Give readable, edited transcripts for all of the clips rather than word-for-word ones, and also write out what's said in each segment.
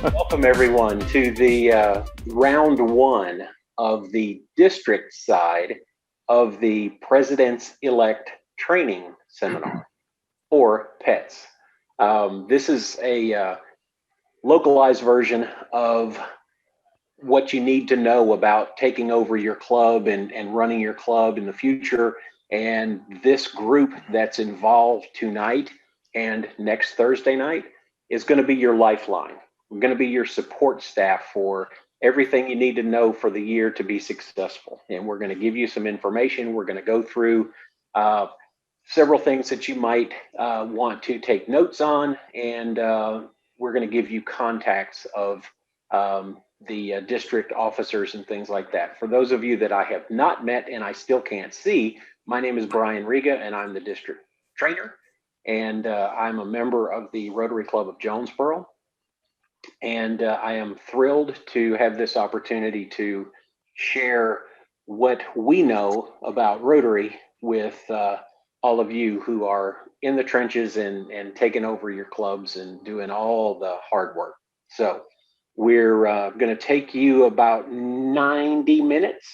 Welcome, everyone, to the round one of the district side of the Presidents-elect Training Seminar, or PETS. This is a localized version of what you need to know about taking over your club and running your club in the future. And this group that's involved tonight and next Thursday night is going to be your lifeline. We're going to be your support staff for everything you need to know for the year to be successful. And we're going to give you some information. We're going to go through several things that you might want to take notes on, and we're going to give you contacts of the district officers and things like that. For those of you that I have not met and I still can't see, my name is Brian Rega, and I'm the district trainer, and I'm a member of the Rotary Club of Jonesboro. And I am thrilled to have this opportunity to share what we know about Rotary with all of you who are in the trenches and taking over your clubs and doing all the hard work. So we're going to take you about 90 minutes.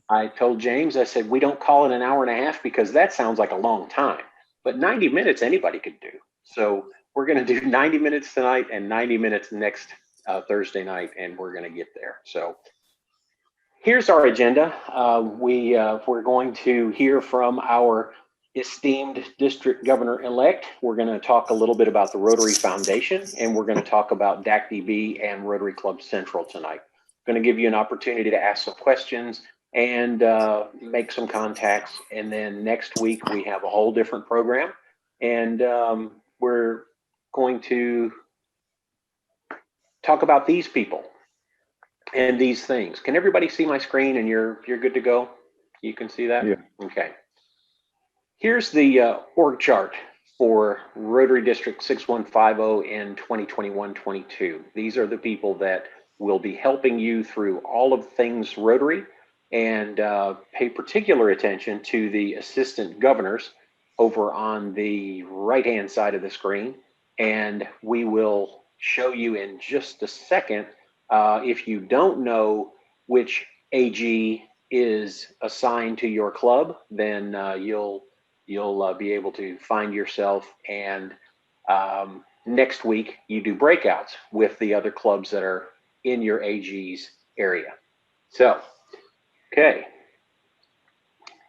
I told James, I said, we don't call it an hour and a half because that sounds like a long time, but 90 minutes anybody could do. So we're going to do 90 minutes tonight and 90 minutes next Thursday night, and we're going to get there. So here's our agenda. We're going to hear from our esteemed district governor-elect. We're going to talk a little bit about the Rotary Foundation, and we're going to talk about DAC-DB and Rotary Club Central tonight. I'm going to give you an opportunity to ask some questions and make some contacts. And then next week, we have a whole different program. And we're going to talk about these people and these things. Can everybody see my screen and you're good to go? You can see that? Yeah. Okay. Here's the org chart for Rotary District 6150 in 2021-22. These are the people that will be helping you through all of things Rotary, and pay particular attention to the assistant governors over on the right-hand side of the screen. And we will show you in just a second. If you don't know which AG is assigned to your club, then you'll be able to find yourself. And next week, you do breakouts with the other clubs that are in your AG's area. So, okay.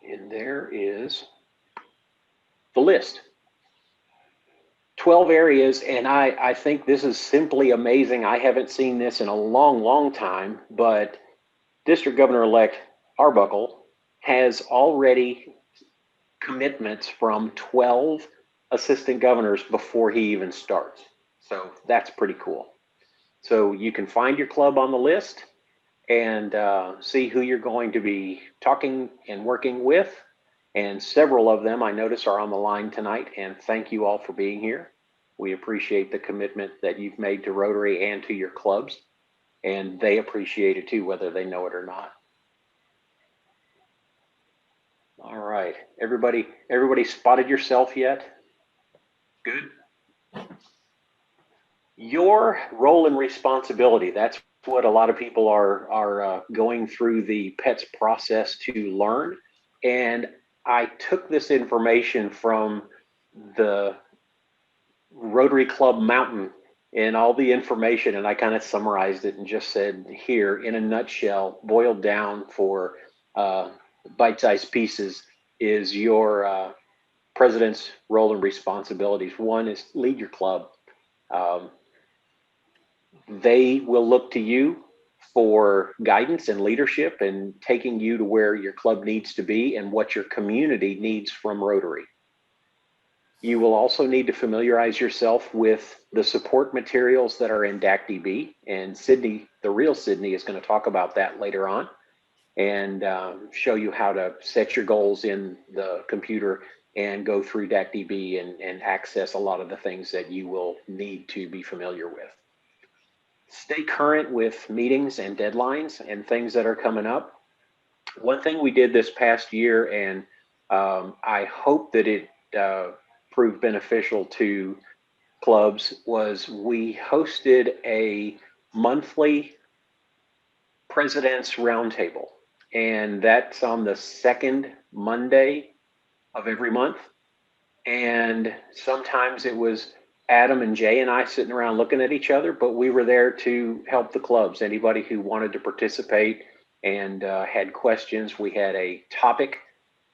And there is the list. 12 areas, and I think this is simply amazing. I haven't seen this in a long time, but District Governor-elect Arbuckle has already commitments from 12 assistant governors before he even starts. So that's pretty cool. So you can find your club on the list and see who you're going to be talking and working with. And several of them I notice are on the line tonight, and thank you all for being here. We appreciate the commitment that you've made to Rotary and to your clubs, and they appreciate it too, whether they know it or not. All right, everybody spotted yourself yet? Good. Your role and responsibility, that's what a lot of people are going through the PETS process to learn. And I took this information from the Rotary Club Mountain and all the information, and I kind of summarized it and just said here in a nutshell, boiled down for bite-sized pieces, is your president's role and responsibilities. One is lead your club. They will look to you for guidance and leadership and taking you to where your club needs to be and what your community needs from Rotary. You will also need to familiarize yourself with the support materials that are in DAC-DB, and Sydney, the real Sydney, is going to talk about that later on and show you how to set your goals in the computer and go through DAC-DB and access a lot of the things that you will need to be familiar with. Stay current with meetings and deadlines and things that are coming up. One thing we did this past year, and I hope that it proved beneficial to clubs was we hosted a monthly President's Roundtable, and that's on the second Monday of every month. And sometimes it was Adam and Jay and I sitting around looking at each other, but we were there to help the clubs. Anybody who wanted to participate and had questions, we had a topic.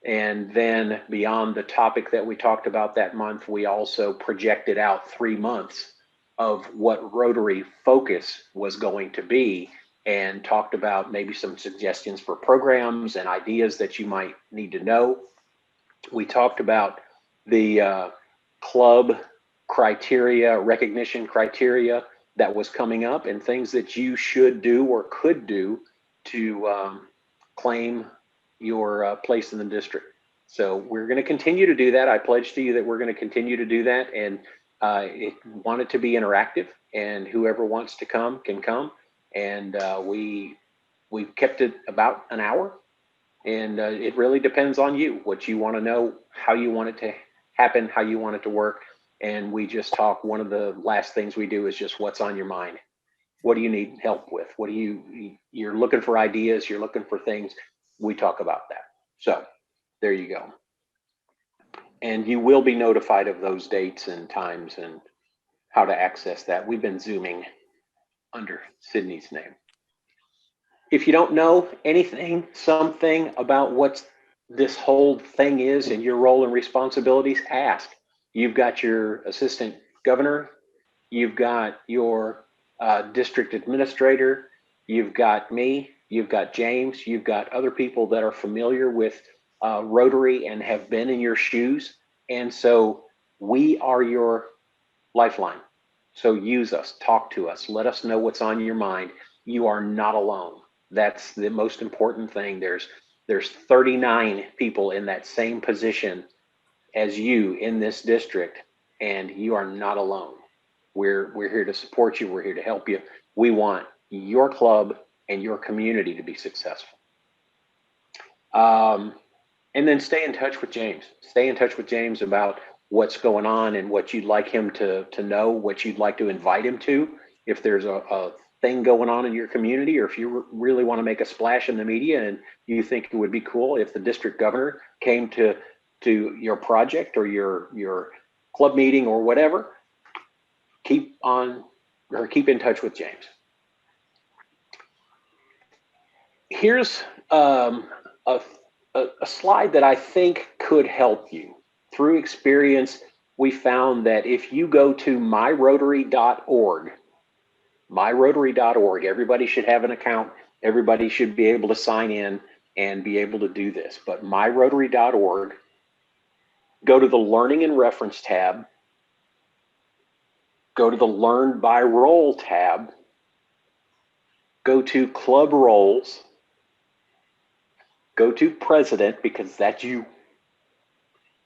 And then beyond the topic that we talked about that month, we also projected out 3 months of what Rotary focus was going to be and talked about maybe some suggestions for programs and ideas that you might need to know. We talked about the club criteria, recognition criteria that was coming up and things that you should do or could do to claim your place in the district. So we're going to continue to do that. I pledge to you that we're going to continue to do that, and want it to be interactive, and whoever wants to come can come. And we've kept it about an hour, and it really depends on you, what you want to know, how you want it to happen, how you want it to work. And we just talk. One of the last things we do is just what's on your mind. What do you need help with? What do you're looking for ideas, you're looking for things. We talk about that. So there you go. And you will be notified of those dates and times and how to access that. We've been Zooming under Sydney's name. If you don't know anything, something about what this whole thing is and your role and responsibilities, ask. You've got your assistant governor, you've got your district administrator, you've got me, you've got James, you've got other people that are familiar with Rotary and have been in your shoes. And so we are your lifeline. So use us, talk to us, let us know what's on your mind. You are not alone. That's the most important thing. There's 39 people in that same position as you in this district, and you are not alone. We're here to support you. We're here to help you. We want your club and your community to be successful. And then stay in touch with James. Stay in touch with James about what's going on and what you'd like him to know, what you'd like to invite him to. If there's a thing going on in your community, or if you really want to make a splash in the media and you think it would be cool if the district governor came to your project or your club meeting or whatever, keep in touch with James. Here's a slide that I think could help you. Through experience, we found that if you go to myrotary.org, everybody should have an account. Everybody should be able to sign in and be able to do this. But myrotary.org, go to the Learning and Reference tab, go to the Learn by Role tab, go to Club Roles, go to President, because that's you,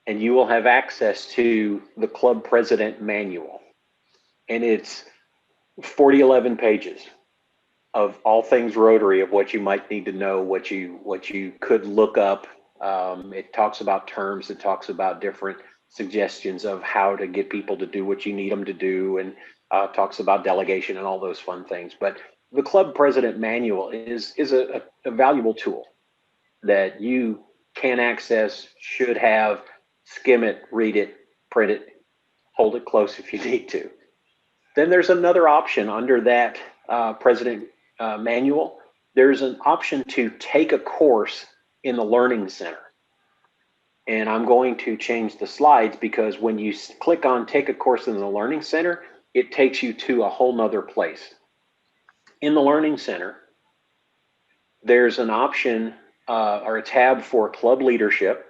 and you will have access to the Club President Manual. And it's 11 pages of all things Rotary, of what you might need to know, what you could look up. It talks about terms, it talks about different suggestions of how to get people to do what you need them to do, and talks about delegation and all those fun things. But the Club President Manual is a valuable tool that you can access, should have, skim it, read it, print it, hold it close if you need to. Then there's another option under that President Manual. There's an option to take a course in the Learning Center. And I'm going to change the slides, because when you click on take a course in the Learning Center, it takes you to a whole nother place. In the Learning Center, there's an option or a tab for club leadership.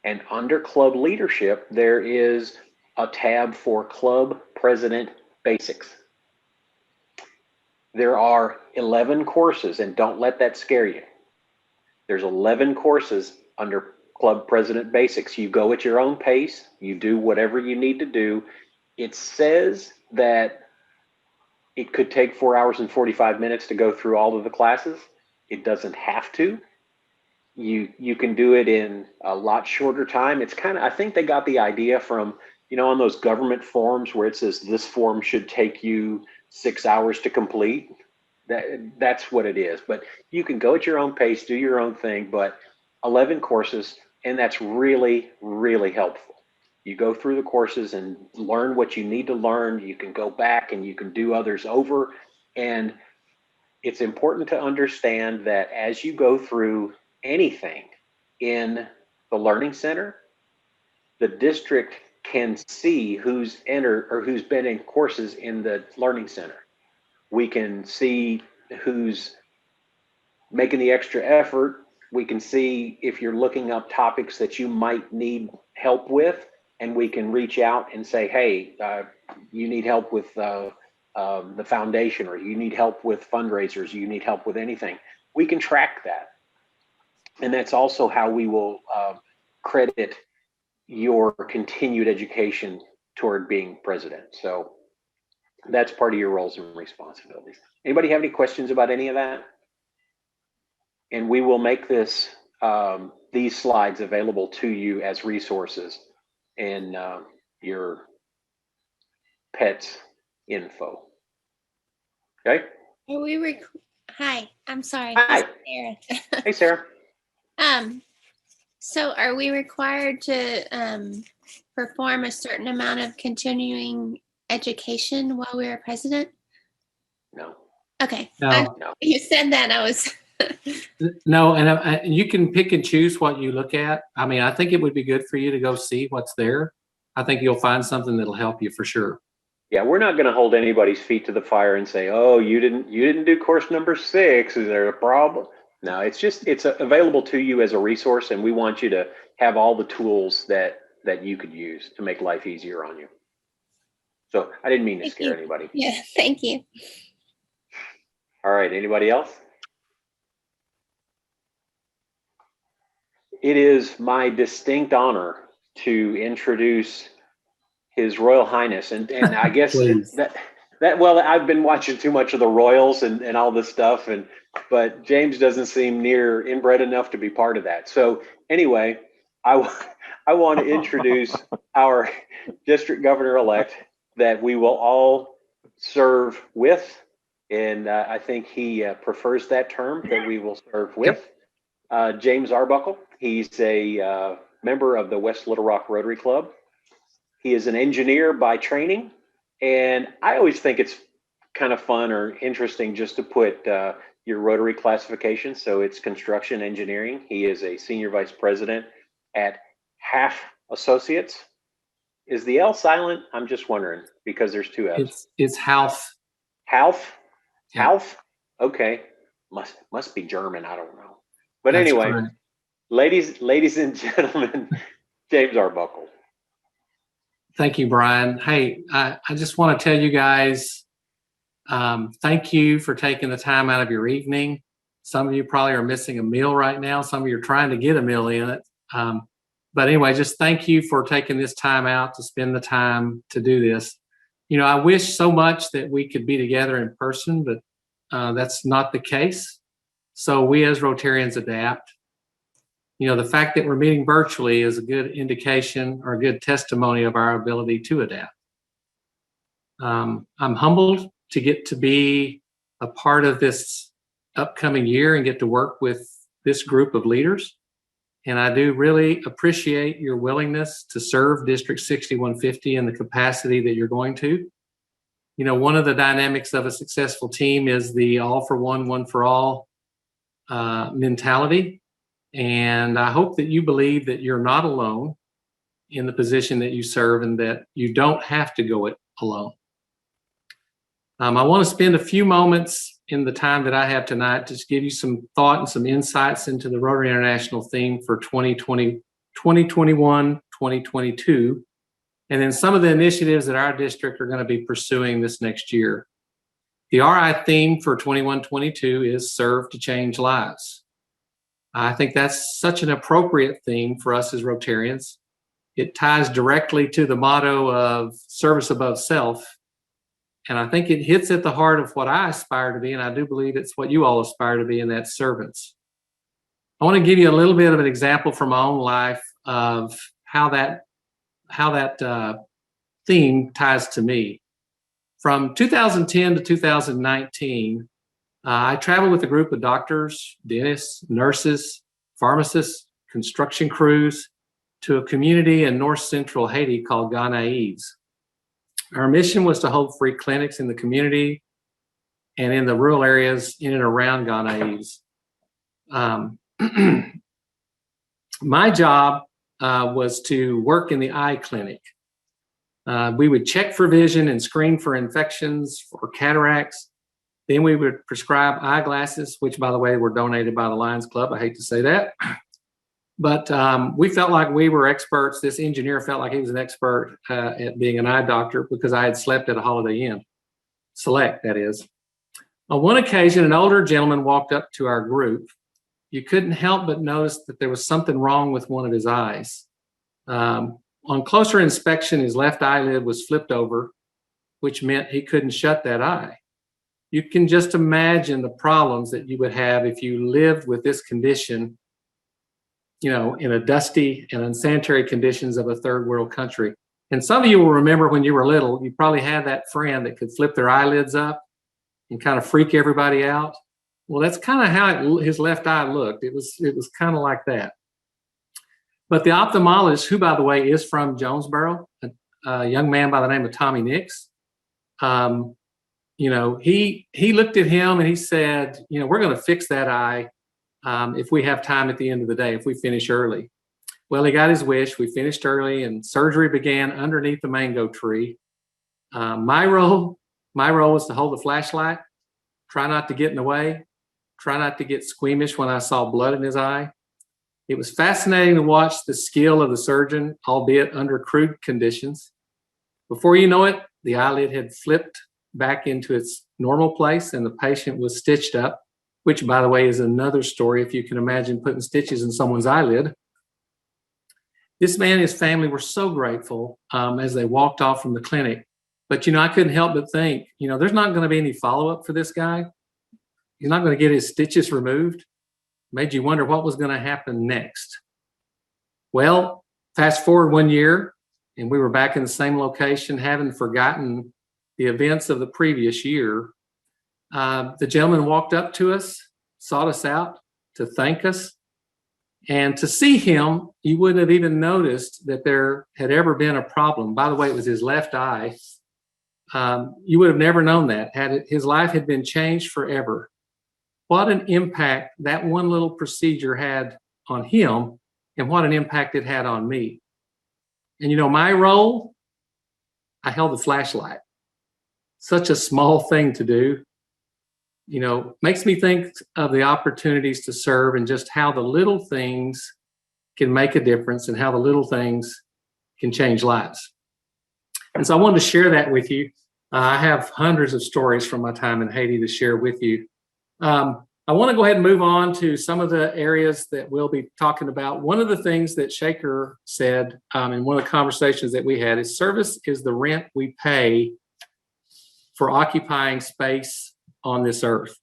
And under club leadership, there is a tab for Club President Basics. There are 11 courses, and don't let that scare you. There's 11 courses under Club President Basics. You go at your own pace. You do whatever you need to do. It says that it could take 4 hours and 45 minutes to go through all of the classes. It doesn't have to. You can do it in a lot shorter time. It's kind of, I think they got the idea from, you know, on those government forms where it says this form should take you 6 hours to complete, that's what it is. But you can go at your own pace, do your own thing, but 11 courses, and that's really, really helpful. You go through the courses and learn what you need to learn. You can go back and you can do others over. And it's important to understand that as you go through anything in the Learning Center, the district can see who's entered or who's been in courses in the Learning Center. We can see who's making the extra effort. We can see if you're looking up topics that you might need help with, and we can reach out and say, hey, you need help with the foundation, or you need help with fundraisers, you need help with anything. We can track that. And that's also how we will credit your continued education toward being president. So that's part of your roles and responsibilities. Anybody have any questions about any of that? And we will make this these slides available to you as resources in your pets info. Okay. Are we Hi, I'm sorry. Hi. Sarah. Hey, Sarah. So are we required to perform a certain amount of continuing education while we are president? No. Okay. No. You said that, I was. No, and you can pick and choose what you look at. I mean, I think it would be good for you to go see what's there. I think you'll find something that'll help you for sure. Yeah, we're not going to hold anybody's feet to the fire and say, "Oh, you didn't do course number 6. Is there a problem?" No, it's available to you as a resource, and we want you to have all the tools that you could use to make life easier on you. So I didn't mean to scare anybody. Yeah, thank you. All right, anybody else? It is my distinct honor to introduce His Royal Highness, and I guess that well, I've been watching too much of the Royals and all this stuff, but James doesn't seem near inbred enough to be part of that. So anyway, I want to introduce our district governor-elect that we will all serve with, and I think he prefers that term, that we will serve with. James Arbuckle. He's a member of the West Little Rock Rotary Club. He is an engineer by training, and I always think it's kind of fun or interesting just to put your Rotary classification. So it's construction engineering. He is a senior vice president at Half Associates. Is the L silent? I'm just wondering, because there's 2 F's. It's Half. Half? Yeah. Half? Okay. Must be German. I don't know. But That's anyway, correct. ladies and gentlemen, James Arbuckle. Thank you, Brian. Hey, I just want to tell you guys, thank you for taking the time out of your evening. Some of you probably are missing a meal right now. Some of you are trying to get a meal in it. But anyway, just thank you for taking this time out to spend the time to do this. You know, I wish so much that we could be together in person, but that's not the case. So we as Rotarians adapt. You know, the fact that we're meeting virtually is a good indication or a good testimony of our ability to adapt. I'm humbled to get to be a part of this upcoming year and get to work with this group of leaders. And I do really appreciate your willingness to serve District 6150 in the capacity that you're going to. You know, one of the dynamics of a successful team is the all for one, one for all mentality. And I hope that you believe that you're not alone in the position that you serve and that you don't have to go it alone. I want to spend a few moments in the time that I have tonight to just give you some thought and some insights into the Rotary International theme for 2020, 2021, 2022, and then some of the initiatives that our district are going to be pursuing this next year. The RI theme for 21-22 is Serve to Change Lives. I think that's such an appropriate theme for us as Rotarians. It ties directly to the motto of service above self. And I think it hits at the heart of what I aspire to be, and I do believe it's what you all aspire to be, and that's servants. I want to give you a little bit of an example from my own life of how that theme ties to me. From 2010 to 2019, I traveled with a group of doctors, dentists, nurses, pharmacists, construction crews to a community in north central Haiti called Ghanaides. Our mission was to hold free clinics in the community and in the rural areas in and around Ghanaides. My job was to work in the eye clinic. We would check for vision and screen for infections or cataracts. Then we would prescribe eyeglasses, which, by the way, were donated by the Lions Club. I hate to say that. But we felt like we were experts. This engineer felt like he was an expert at being an eye doctor because I had slept at a Holiday Inn. Select, that is. On one occasion, an older gentleman walked up to our group. You couldn't help but notice that there was something wrong with one of his eyes. On closer inspection, his left eyelid was flipped over, which meant he couldn't shut that eye. You can just imagine the problems that you would have if you lived with this condition, you know, in a dusty and unsanitary conditions of a third world country. And some of you will remember when you were little, you probably had that friend that could flip their eyelids up and kind of freak everybody out. Well, that's kind of how his left eye looked. It was kind of like that. But the ophthalmologist, who, by the way, is from Jonesboro, a young man by the name of Tommy Nix, you know, he looked at him and he said, you know, we're going to fix that eye if we have time at the end of the day, if we finish early. Well, he got his wish. We finished early and surgery began underneath the mango tree. My role was to hold the flashlight, try not to get in the way, try not to get squeamish when I saw blood in his eye. It was fascinating to watch the skill of the surgeon, albeit under crude conditions. Before you know it, the eyelid had flipped back into its normal place and the patient was stitched up, which, by the way, is another story if you can imagine putting stitches in someone's eyelid. This man and his family were so grateful as they walked off from the clinic. But, you know, I couldn't help but think, you know, there's not going to be any follow-up for this guy. He's not going to get his stitches removed. Made you wonder what was going to happen next. Well, fast forward 1 year, and we were back in the same location, having forgotten the events of the previous year. The gentleman walked up to us, sought us out to thank us. And to see him, you wouldn't have even noticed that there had ever been a problem. By the way, it was his left eye. You would have never known that his life had been changed forever. What an impact that one little procedure had on him and what an impact it had on me. And you know, my role, I held the flashlight. Such a small thing to do, you know, makes me think of the opportunities to serve and just how the little things can make a difference and how the little things can change lives. And so I wanted to share that with you. I have hundreds of stories from my time in Haiti to share with you. I want to go ahead and move on to some of the areas that we'll be talking about. One of the things that Shaker said in one of the conversations that we had is service is the rent we pay for occupying space on this earth.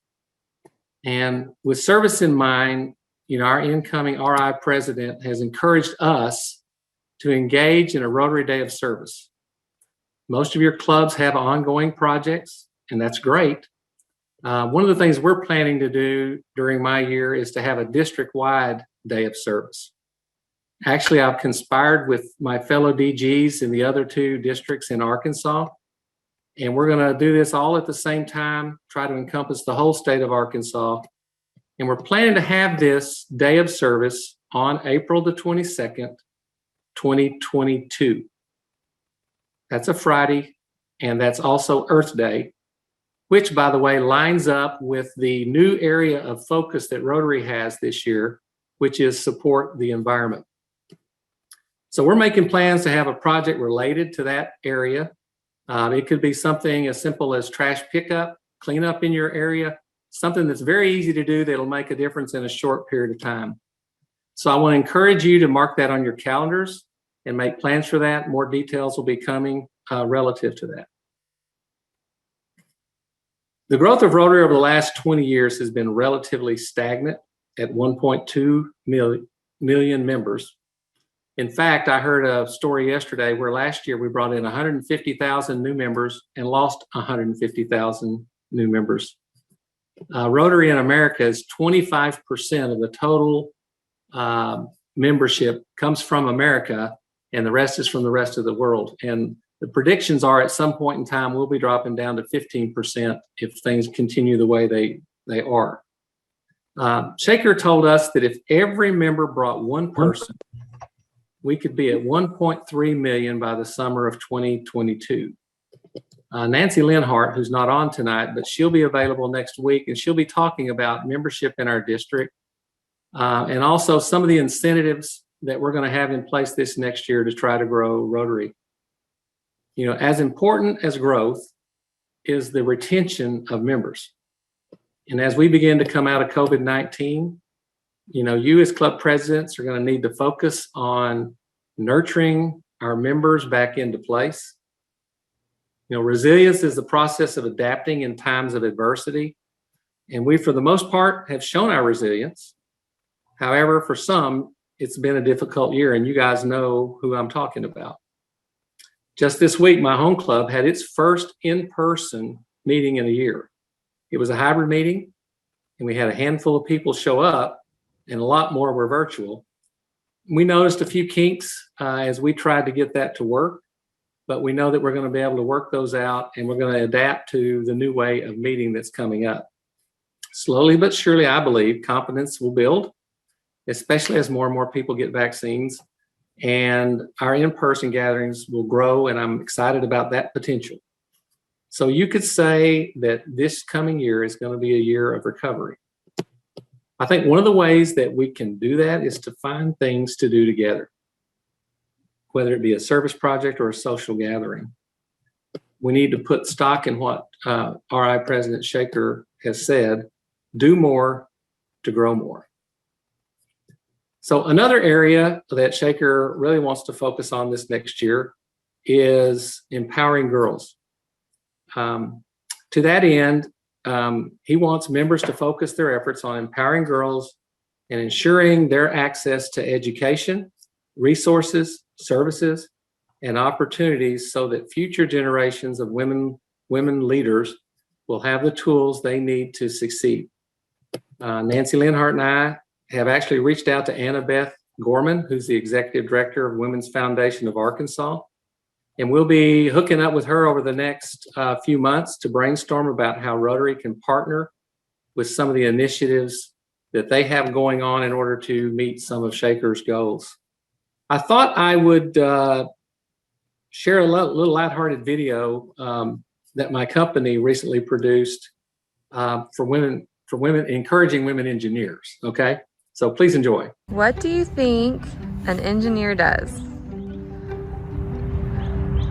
And with service in mind, you know, our incoming RI president has encouraged us to engage in a Rotary Day of Service. Most of your clubs have ongoing projects, and that's great. One of the things we're planning to do during my year is to have a district-wide day of service. Actually, I've conspired with my fellow DGs in the other two districts in Arkansas, and we're going to do this all at the same time, try to encompass the whole state of Arkansas. And we're planning to have this day of service on April the 22nd, 2022. That's a Friday, and that's also Earth Day, which, by the way, lines up with the new area of focus that Rotary has this year, which is support the environment. So we're making plans to have a project related to that area. It could be something as simple as trash pickup, cleanup in your area, something that's very easy to do that'll make a difference in a short period of time. So I want to encourage you to mark that on your calendars and make plans for that. More details will be coming relative to that. The growth of Rotary over the last 20 years has been relatively stagnant at 1.2 million members. In fact, I heard a story yesterday where last year we brought in 150,000 new members and lost 150,000 new members. Rotary in America is 25% of the total membership comes from America, and the rest is from the rest of the world. And the predictions are at some point in time, we'll be dropping down to 15% if things continue the way they are. Shaker told us that if every member brought one person, we could be at 1.3 million by the summer of 2022. Nancy Linhart, who's not on tonight, but she'll be available next week, and she'll be talking about membership in our district and also some of the incentives that we're going to have in place this next year to try to grow Rotary. You know, as important as growth is the retention of members. And as we begin to come out of COVID-19, you know, you as club presidents are going to need to focus on nurturing our members back into place. You know, resilience is the process of adapting in times of adversity. And we, for the most part, have shown our resilience. However, for some, it's been a difficult year, and you guys know who I'm talking about. Just this week, my home club had its first in-person meeting in a year. It was a hybrid meeting, and we had a handful of people show up, and a lot more were virtual. We noticed a few kinks as we tried to get that to work, but we know that we're going to be able to work those out, and we're going to adapt to the new way of meeting that's coming up. Slowly but surely, I believe confidence will build, especially as more and more people get vaccines, and our in-person gatherings will grow, and I'm excited about that potential. So you could say that this coming year is going to be a year of recovery. I think one of the ways that we can do that is to find things to do together, whether it be a service project or a social gathering. We need to put stock in what RI President Shaker has said, do more to grow more. So another area that Shaker really wants to focus on this next year is empowering girls. To that end, he wants members to focus their efforts on empowering girls and ensuring their access to education, resources, services, and opportunities so that future generations of women leaders will have the tools they need to succeed. Nancy Linhart and I have actually reached out to Annabeth Gorman, who's the Executive Director of Women's Foundation of Arkansas. And we'll be hooking up with her over the next few months to brainstorm about how Rotary can partner with some of the initiatives that they have going on in order to meet some of Shaker's goals. I thought I would share a little lighthearted video that my company recently produced for women, encouraging women engineers, okay? So please enjoy. What do you think an engineer does?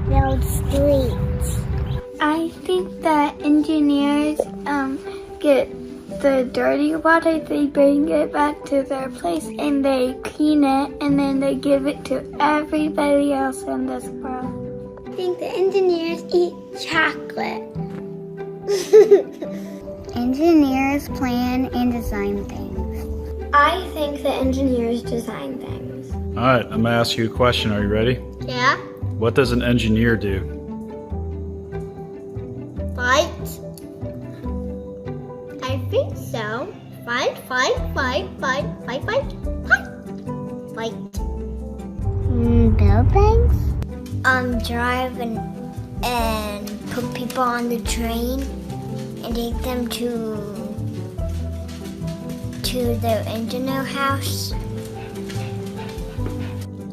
Build streets. I think that engineers get the dirty water, they bring it back to their place and they clean it and then they give it to everybody else in this world. I think the engineers eat chocolate. Engineers plan and design things. I think the engineers design things. All right, I'm gonna ask you a question. Are you ready? Yeah? What does an engineer do? Fight? I think so. Fight. Build things? Drive and put people on the train and take them to their engineer house.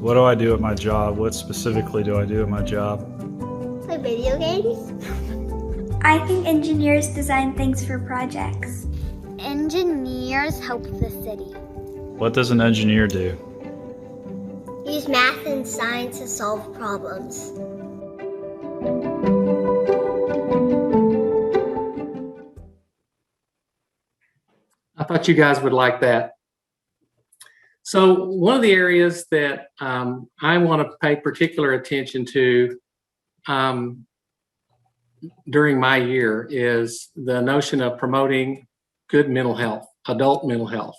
What do I do at my job? What specifically do I do at my job? Play video games? I think engineers design things for projects. Engineers help the city. What does an engineer do? Use math and science to solve problems. I thought you guys would like that. So one of the areas that I want to pay particular attention to during my year is the notion of promoting good mental health, adult mental health.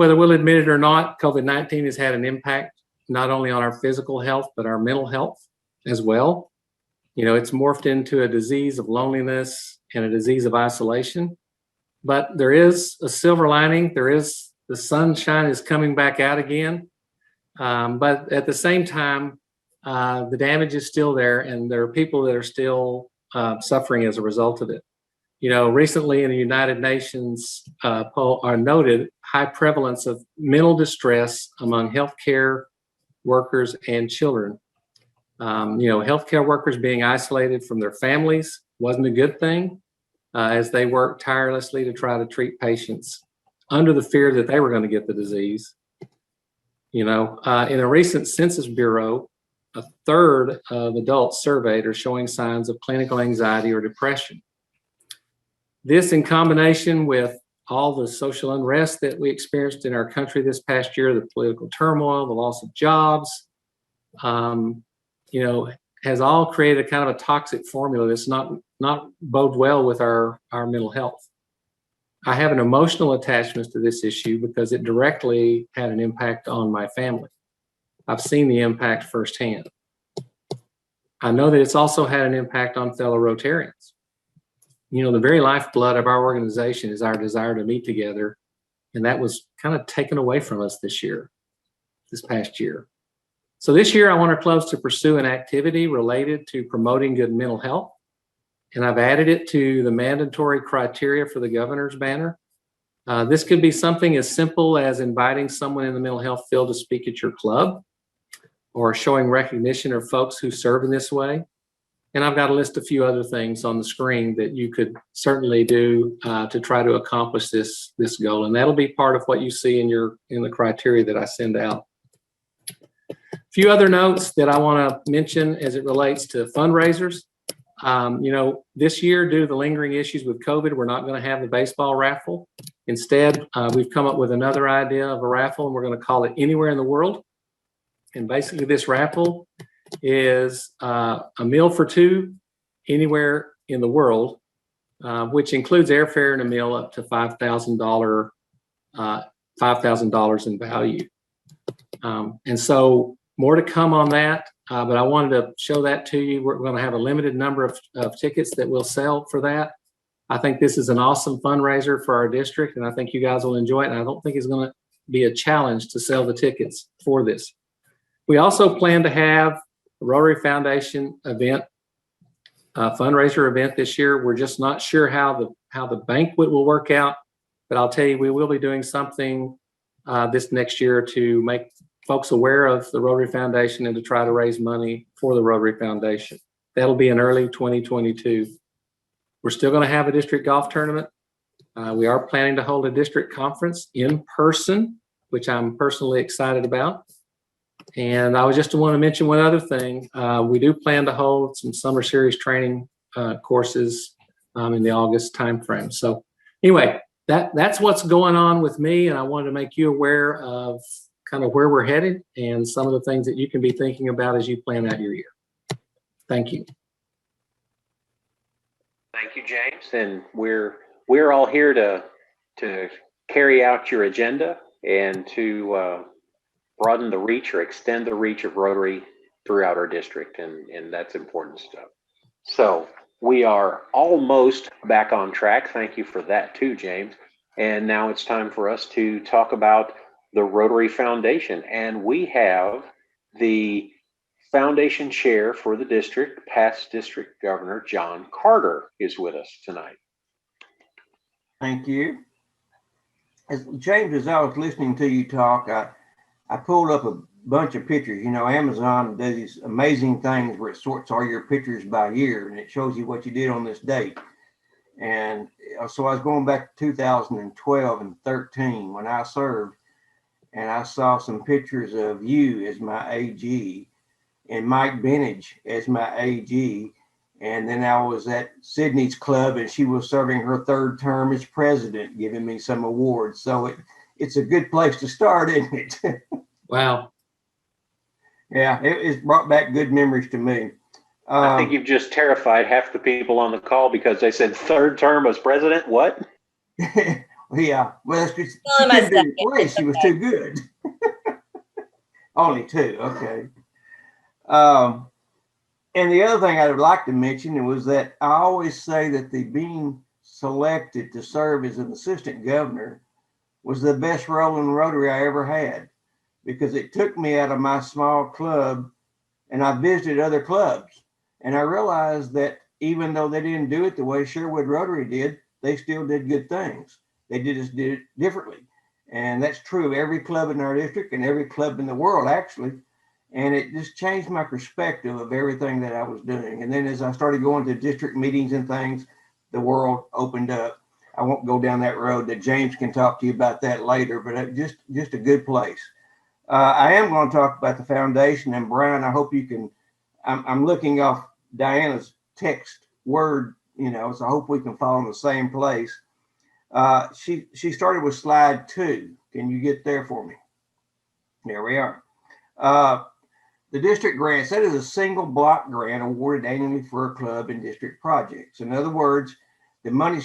Whether we'll admit it or not, COVID-19 has had an impact not only on our physical health, but our mental health as well. You know, it's morphed into a disease of loneliness and a disease of isolation. But there is a silver lining. The sunshine is coming back out again. But at the same time, the damage is still there, and there are people that are still suffering as a result of it. You know, recently in the United Nations poll are noted high prevalence of mental distress among healthcare workers and children. You know, healthcare workers being isolated from their families wasn't a good thing, as they worked tirelessly to try to treat patients under the fear that they were going to get the disease. You know, in a recent Census Bureau, a third of adults surveyed are showing signs of clinical anxiety or depression. This, in combination with all the social unrest that we experienced in our country this past year, the political turmoil, the loss of jobs, you know, has all created a kind of a toxic formula that's not bode well with our mental health. I have an emotional attachment to this issue because it directly had an impact on my family. I've seen the impact firsthand. I know that it's also had an impact on fellow Rotarians. You know, the very lifeblood of our organization is our desire to meet together, and that was kind of taken away from us this past year. So this year, I want our clubs to pursue an activity related to promoting good mental health, and I've added it to the mandatory criteria for the governor's banner. This could be something as simple as inviting someone in the mental health field to speak at your club, or showing recognition of folks who serve in this way. And I've got to list a few other things on the screen that you could certainly do to try to accomplish this goal. And that'll be part of what you see in the criteria that I send out. A few other notes that I want to mention as it relates to fundraisers. You know, this year, due to the lingering issues with COVID, we're not going to have the baseball raffle. Instead, we've come up with another idea of a raffle, and we're going to call it Anywhere in the World. And basically, this raffle is a meal for two anywhere in the world, which includes airfare and a meal up to $5,000 in value. And so more to come on that, but I wanted to show that to you. We're going to have a limited number of tickets that we'll sell for that. I think this is an awesome fundraiser for our district, and I think you guys will enjoy it. And I don't think it's going to be a challenge to sell the tickets for this. We also plan to have a Rotary Foundation event, fundraiser event this year. We're just not sure how the banquet will work out, but I'll tell you, we will be doing something this next year to make folks aware of the Rotary Foundation and to try to raise money for the Rotary Foundation. That'll be in early 2022. We're still going to have a district golf tournament. We are planning to hold a district conference in person, which I'm personally excited about. And I just want to mention one other thing. We do plan to hold some summer series training courses in the August timeframe. So anyway, that's what's going on with me, and I wanted to make you aware of kind of where we're headed and some of the things that you can be thinking about as you plan out your year. Thank you. Thank you, James. And we're all here to carry out your agenda and to broaden the reach or extend the reach of Rotary throughout our district, and that's important stuff. So we are almost back on track. Thank you for that too, James. And now it's time for us to talk about the Rotary Foundation. And we have the foundation chair for the district, past district governor, John Carter, is with us tonight. Thank you. James, as I was listening to you talk, I pulled up a bunch of pictures. You know, Amazon does these amazing things where it sorts all your pictures by year, and it shows you what you did on this date. And so I was going back to 2012 and 13 when I served, and I saw some pictures of you as my AG and Mike Benage as my AG. And then I was at Sydney's club, and she was serving her third term as president, giving me some awards. So it's a good place to start, isn't it? Wow. Yeah, it's brought back good memories to me. I think you've just terrified half the people on the call because they said third term as president. What? Well, Yeah, well, that's 'cause she Only my couldn't do second. the place. It's She was okay. too good. Only two, okay. And the other thing I would like to mention was that I always say that the being selected to serve as an assistant governor was the best role in Rotary I ever had, because it took me out of my small club and I visited other clubs. And I realized that even though they didn't do it the way Sherwood Rotary did, they still did good things. They just did it differently. And that's true of every club in our district and every club in the world, actually. And it just changed my perspective of everything that I was doing. And then as I started going to district meetings and things, the world opened up. I won't go down that road. That James can talk to you about that later, but just a good place. I am going to talk about the foundation, and Brian, I hope you can. I'm looking off Diana's text word, so I hope we can follow in the same place. She started with slide 2. Can you get there for me? There we are. The district grants, that is a single block grant awarded annually for a club and district projects. In other words, the money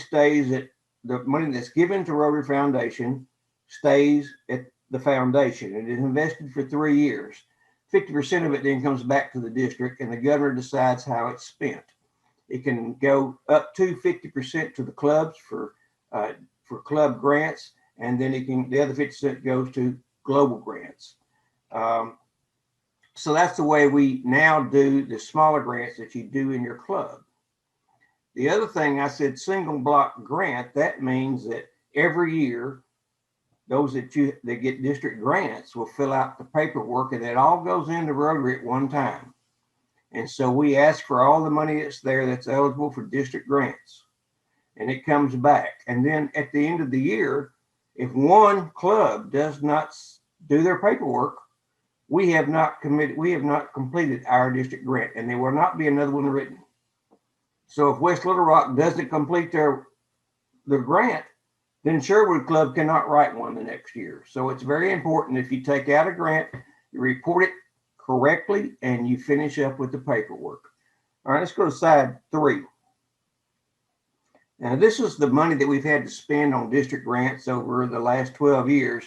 that's given to Rotary Foundation stays at the foundation. It is invested for 3 years. 50% of it then comes back to the district, and the governor decides how it's spent. It can go up to 50% to the clubs for club grants, and then the other 50% goes to global grants. So that's the way we now do the smaller grants that you do in your club. The other thing I said, single block grant, that means that every year, those that get district grants will fill out the paperwork, and it all goes into Rotary at one time. And so we ask for all the money that's there that's eligible for district grants, and it comes back. And then at the end of the year, if one club does not do their paperwork, we have not completed our district grant, and there will not be another one written. So if West Little Rock doesn't complete their grant, then Sherwood Club cannot write one the next year. So it's very important, if you take out a grant, you report it correctly and you finish up with the paperwork. All right, let's go to slide 3. Now, this is the money that we've had to spend on district grants over the last 12 years.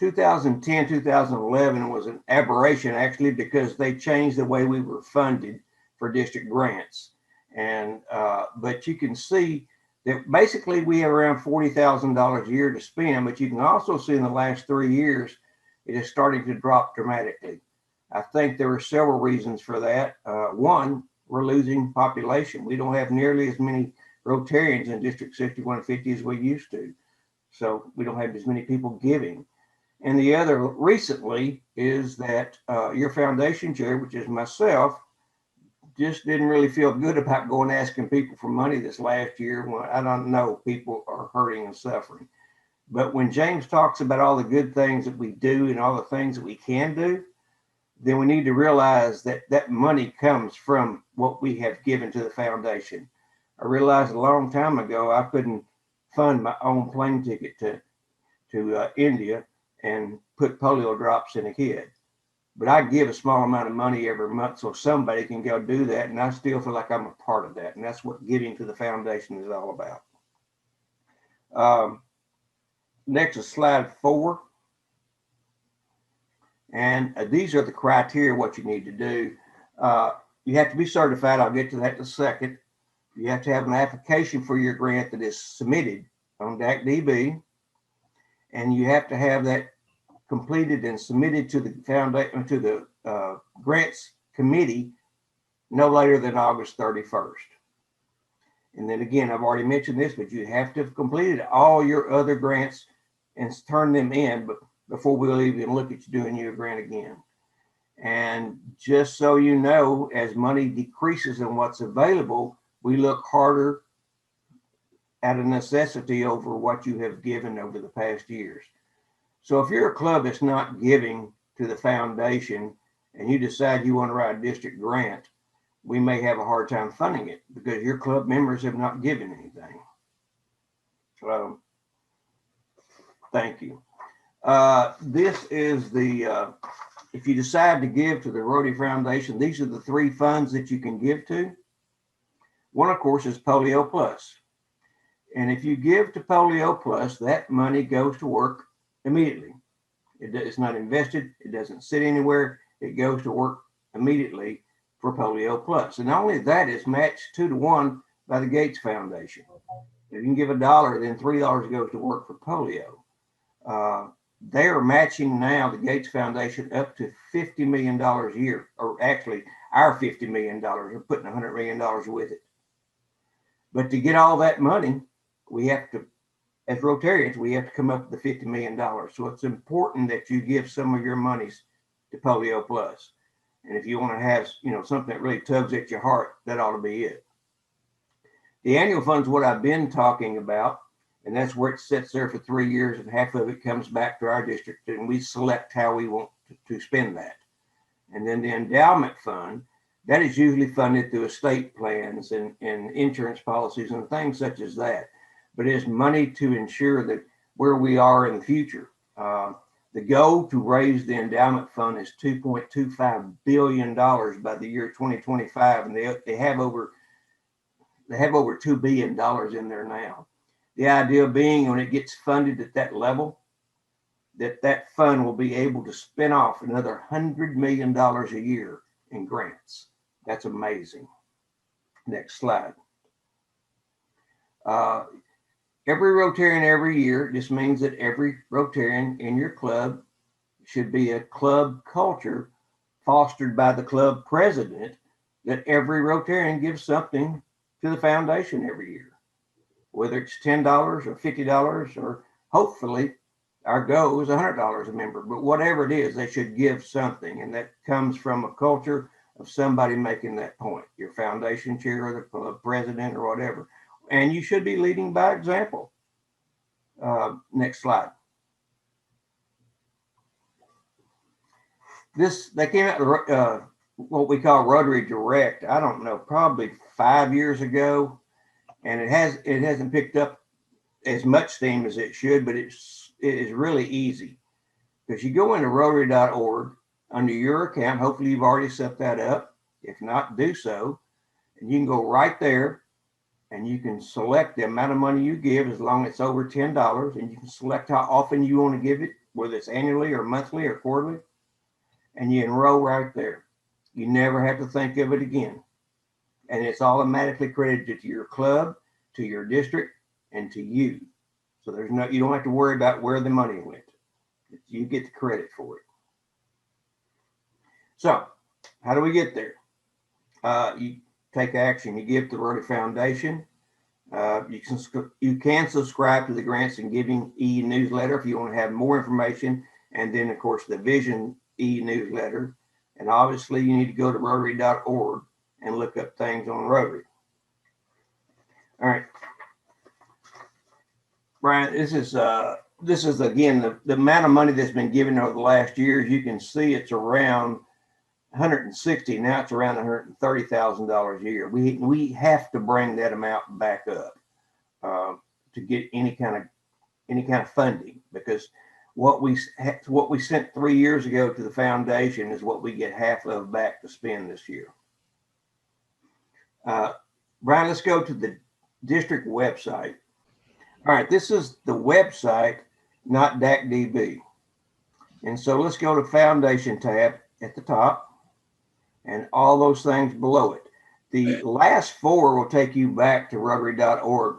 2010, 2011 was an aberration, actually, because they changed the way we were funded for district grants. And but you can see that basically we have around $40,000 a year to spend, but you can also see in the last 3 years, it is starting to drop dramatically. I think there are several reasons for that. One, we're losing population. We don't have nearly as many Rotarians in District 6150 as we used to. So we don't have as many people giving. And the other recently is that your foundation chair, which is myself, just didn't really feel good about going asking people for money this last year. When I don't know, people are hurting and suffering. But when James talks about all the good things that we do and all the things that we can do, then we need to realize that that money comes from what we have given to the foundation. I realized a long time ago I couldn't fund my own plane ticket to India and put polio drops in a kid. But I give a small amount of money every month so somebody can go do that, and I still feel like I'm a part of that, and that's what giving to the foundation is all about. Next is slide 4. And these are the criteria, what you need to do. You have to be certified. I'll get to that in a second. You have to have an application for your grant that is submitted on DACDB, and you have to have that completed and submitted to the foundation, to the grants committee no later than August 31st. And then again, I've already mentioned this, but you have to have completed all your other grants and turn them in before we'll even look at you doing your grant again. And just so you know, as money decreases in what's available, we look harder at a necessity over what you have given over the past years. So if you're a club that's not giving to the foundation and you decide you want to write a district grant, we may have a hard time funding it because your club members have not given anything. Thank you. This is the, if you decide to give to the Rotary Foundation, these are the 3 funds that you can give to. One, of course, is Polio Plus. And if you give to Polio Plus, that money goes to work immediately. It's not invested. It doesn't sit anywhere. It goes to work immediately for Polio Plus. And not only that, it's matched 2-to-1 by the Gates Foundation. If you can give $1, then $3 goes to work for polio. They are matching now the Gates Foundation up to $50 million a year, or actually our $50 million. We're putting $100 million with it. But to get all that money, we have to, as Rotarians, we have to come up with the $50 million. So it's important that you give some of your monies to Polio Plus. And if you want to have, something that really tugs at your heart, that ought to be it. The annual fund is what I've been talking about, and that's where it sits there for 3 years, and half of it comes back to our district, and we select how we want to spend that. And then the endowment fund, that is usually funded through estate plans and insurance policies and things such as that. But it's money to ensure that where we are in the future. The goal to raise the endowment fund is $2.25 billion by the year 2025, and they have over $2 billion in there now. The idea being, when it gets funded at that level, that fund will be able to spin off another $100 million a year in grants. That's amazing. Next slide. Every Rotarian every year, this means that every Rotarian in your club should be a club culture fostered by the club president, that every Rotarian gives something to the foundation every year, whether it's $10 or $50, or hopefully our goal is $100 a member, but whatever it is, they should give something. And that comes from a culture of somebody making that point, your foundation chair or the club president or whatever. And you should be leading by example. Next slide. They came out with what we call Rotary Direct. I don't know, probably 5 years ago, and it hasn't picked up as much steam as it should, but it is really easy, because you go into Rotary.org under your account. Hopefully you've already set that up. If not, do so, and you can go right there. And you can select the amount of money you give, as long as it's over $10, and you can select how often you want to give it, whether it's annually or monthly or quarterly, and you enroll right there. You never have to think of it again. And it's automatically credited to your club, to your district, and to you. So you don't have to worry about where the money went. You get the credit for it. So how do we get there? You take action. You give to the Rotary Foundation. You can subscribe to the Grants and Giving e-newsletter if you want to have more information. And then, of course, the Vision e-newsletter. And obviously, you need to go to Rotary.org and look up things on Rotary. All right. Brian, this is again, the amount of money that's been given over the last years. You can see it's around 160. Now it's around $130,000 a year. We have to bring that amount back up to get any kind of funding, because what we sent 3 years ago to the foundation is what we get half of back to spend this year. Brian, let's go to the district website. All right, this is the website, not DACDB. And so let's go to Foundation tab at the top, and all those things below it. The last four will take you back to Rotary.org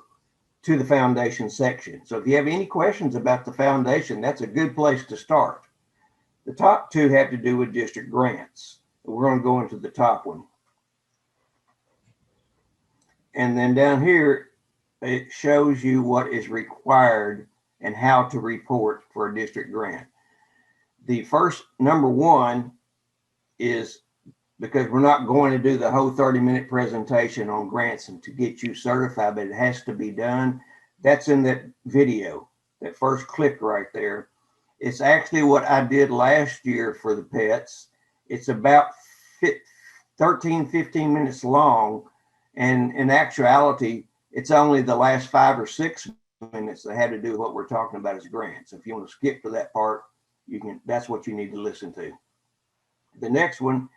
to the foundation section. So if you have any questions about the foundation, that's a good place to start. The top two have to do with district grants. We're going to go into the top one. And then down here, it shows you what is required and how to report for a district grant. The first, number one, is, because we're not going to do the whole 30-minute presentation on grants and to get you certified, but it has to be done. That's in that video, that first clip right there. It's actually what I did last year for the pets. It's about 13, 15 minutes long. And in actuality, it's only the last 5 or 6 minutes that have to do with what we're talking about as grants. If you want to skip to that part, you can. That's what you need to listen to. The next one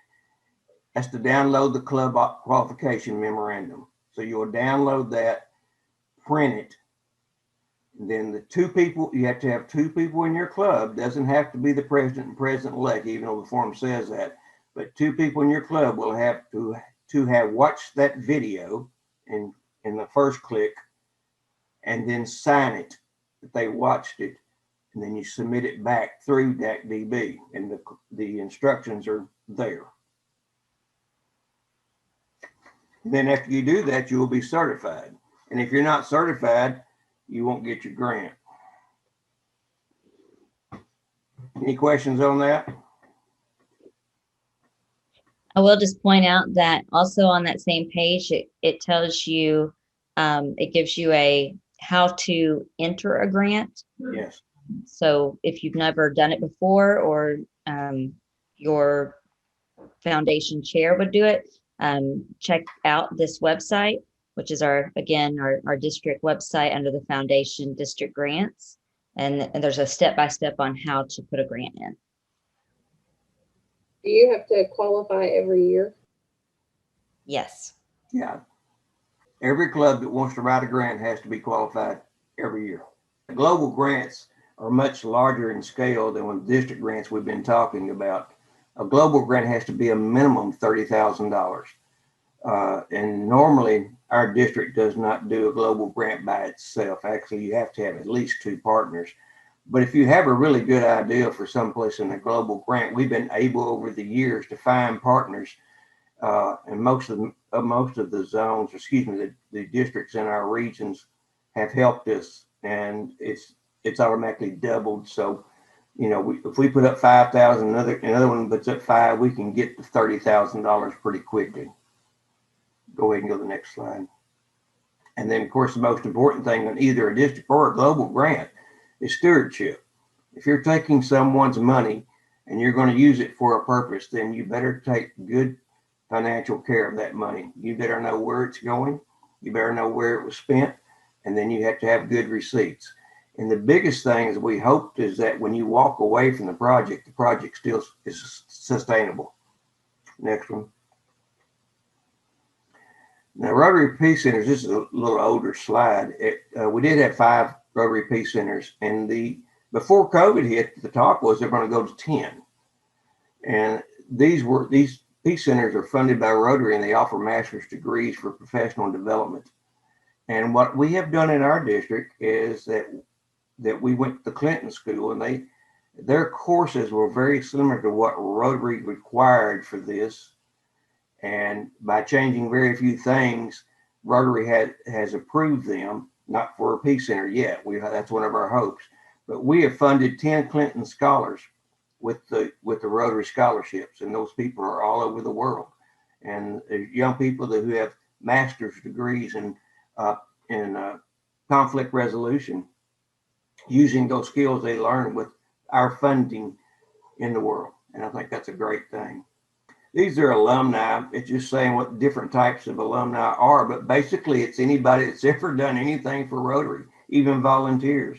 has to download the club qualification memorandum. So you'll download that, print it, Then the two people, you have to have two people in your club. Doesn't have to be the president and president-elect, even though the form says that. But two people in your club will have to have watched that video in the first click, and then sign it that they watched it, and then you submit it back through DACDB, and the instructions are there. And then after you do that, you will be certified. And if you're not certified, you won't get your grant. Any questions on that? I will just point out that also on that same page, it tells you, it gives you a how to enter a grant. Yes. So if you've never done it before, or your foundation chair would do it, check out this website, which is our district website under the foundation district grants. And there's a step-by-step on how to put a grant in. Do you have to qualify every year? Yes. Yeah. Every club that wants to write a grant has to be qualified every year. Global grants are much larger in scale than the district grants we've been talking about. A global grant has to be a minimum $30,000. And normally our district does not do a global grant by itself. Actually, you have to have at least two partners. But if you have a really good idea for someplace in a global grant, we've been able over the years to find partners, and most of the zones, the districts in our regions have helped us, and it's automatically doubled. So, if we put up 5,000, another one puts up 5, we can get to $30,000 pretty quickly. Go ahead and go to the next slide. And then, of course, the most important thing on either a district or a global grant is stewardship. If you're taking someone's money and you're going to use it for a purpose, then you better take good financial care of that money. You better know where it's going. You better know where it was spent. And then you have to have good receipts. And the biggest thing is we hoped is that when you walk away from the project still is sustainable. Next one. Now, Rotary Peace Centers, this is a little older slide. We did have 5 Rotary Peace Centers, and before COVID hit, the talk was they're going to go to 10. And these Peace Centers are funded by Rotary, and they offer master's degrees for professional development. And what we have done in our district is that we went to the Clinton School, and their courses were very similar to what Rotary required for this. And by changing very few things, Rotary has approved them, not for a Peace Center yet. That's one of our hopes. But we have funded 10 Clinton scholars with the Rotary scholarships, and those people are all over the world. And young people who have master's degrees in conflict resolution, using those skills they learn with our funding in the world. And I think that's a great thing. These are alumni. It's just saying what different types of alumni are, but basically it's anybody that's ever done anything for Rotary, even volunteers.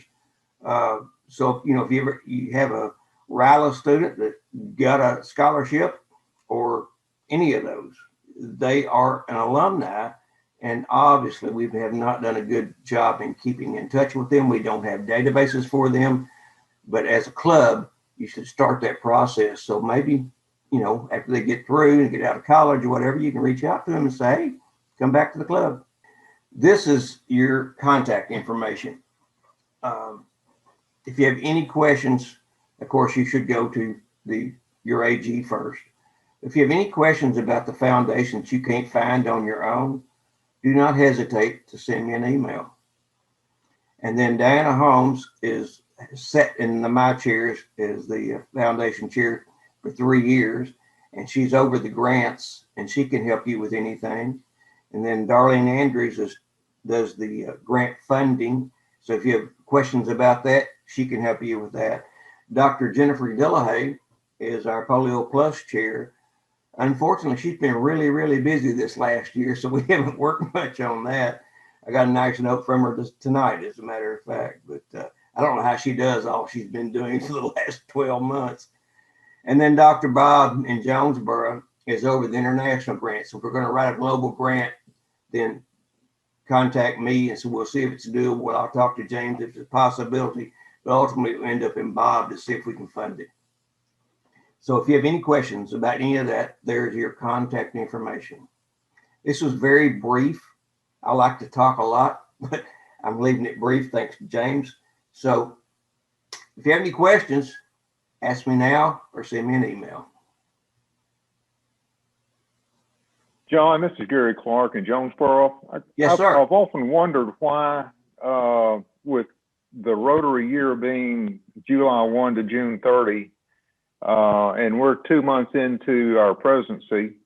So, if you have a RILA student that got a scholarship or any of those, they are an alumni. And obviously we have not done a good job in keeping in touch with them. We don't have databases for them, but as a club, you should start that process. So maybe, after they get through and get out of college or whatever, you can reach out to them and say, hey, come back to the club. This is your contact information. If you have any questions, of course, you should go to your AG first. If you have any questions about the foundation that you can't find on your own, do not hesitate to send me an email. And then Diana Holmes is set in my chairs as the foundation chair for 3 years, and she's over the grants, and she can help you with anything. And then Darlene Andrews does the grant funding. So if you have questions about that, she can help you with that. Dr. Jennifer Delahaye is our Polio Plus chair. Unfortunately, she's been really, really busy this last year, so we haven't worked much on that. I got a nice note from her tonight, as a matter of fact, but I don't know how she does all she's been doing for the last 12 months. And then Dr. Bob in Jonesboro is over the international grant. So if we're going to write a global grant, then contact me, and so we'll see if it's doable. I'll talk to James if it's a possibility, but ultimately we'll end up in Bob to see if we can fund it. So if you have any questions about any of that, there's your contact information. This was very brief. I like to talk a lot, but I'm leaving it brief thanks to James. So if you have any questions, ask me now or send me an email. John, this is Gary Clark in Jonesboro. Yes, sir. I've often wondered why, with the Rotary year being July 1 to June 30, and we're 2 months into our presidency,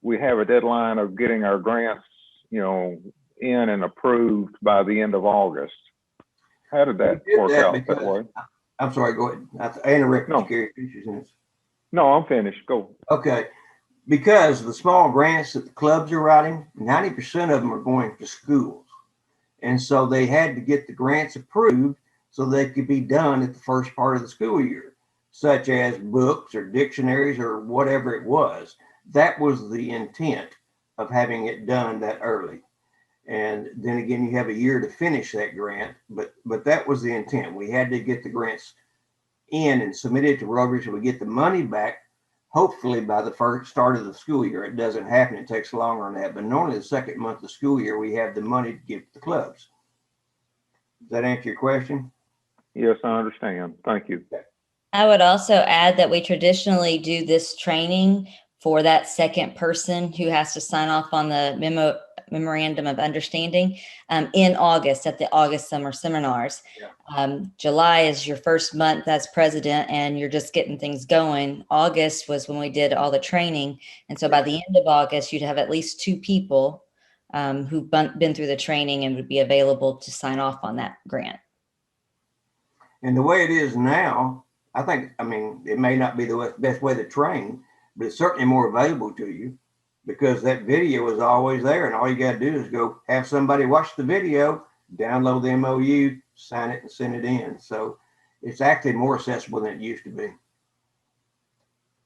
we have a deadline of getting our grants, in and approved by the end of August. How did that work out that way? I'm sorry, go ahead. I interrupted No. you, Gary. No, I'm finished. Go. Okay. Because the small grants that the clubs are writing, 90% of them are going to schools. And so they had to get the grants approved so they could be done at the first part of the school year, such as books or dictionaries or whatever it was. That was the intent of having it done that early. And then again, you have a year to finish that grant, but that was the intent. We had to get the grants in and submit it to Rotary so we get the money back, hopefully by the first start of the school year. It doesn't happen, it takes longer than that, but normally the second month of the school year, we have the money to give to the clubs. Does that answer your question? Yes, I understand. Thank you. I would also add that we traditionally do this training for that second person who has to sign off on the memorandum of understanding in August at the August summer seminars. Yeah. July is your first month as president and you're just getting things going. August was when we did all the training. And so by the end of August, you'd have at least 2 people who've been through the training and would be available to sign off on that grant. And the way it is now, I mean, it may not be the best way to train, but it's certainly more valuable to you because that video is always there. And all you got to do is go have somebody watch the video, download the MOU, sign it and send it in. So it's actually more accessible than it used to be.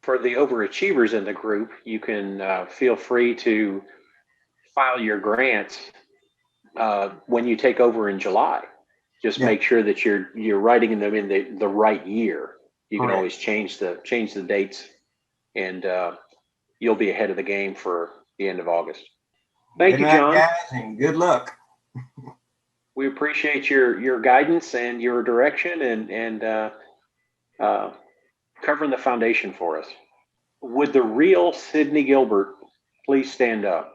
For the overachievers in the group, you can feel free to file your grants when you take over in July. Just make sure that you're writing them in the right year. You can always change the dates, and you'll be ahead of the game for the end of August. Thank you, John. Guys, and good luck. We appreciate your guidance and your direction and covering the foundation for us. Would the real Sydney Gilbert please stand up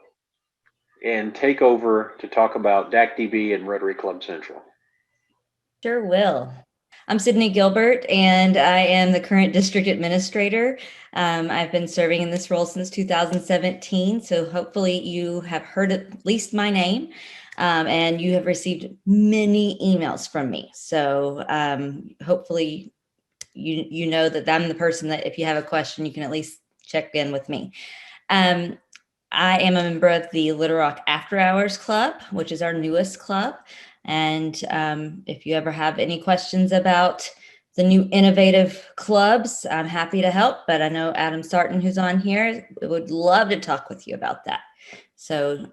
and take over to talk about DAC-DB and Rotary Club Central? Sure will. I'm Sydney Gilbert, and I am the current district administrator. I've been serving in this role since 2017, so hopefully you have heard at least my name, and you have received many emails from me. So hopefully you know that I'm the person that if you have a question, you can at least check in with me. I am a member of the Little Rock After Hours Club, which is our newest club. And if you ever have any questions about the new innovative clubs, I'm happy to help. But I know Adam Sarton, who's on here, would love to talk with you about that. So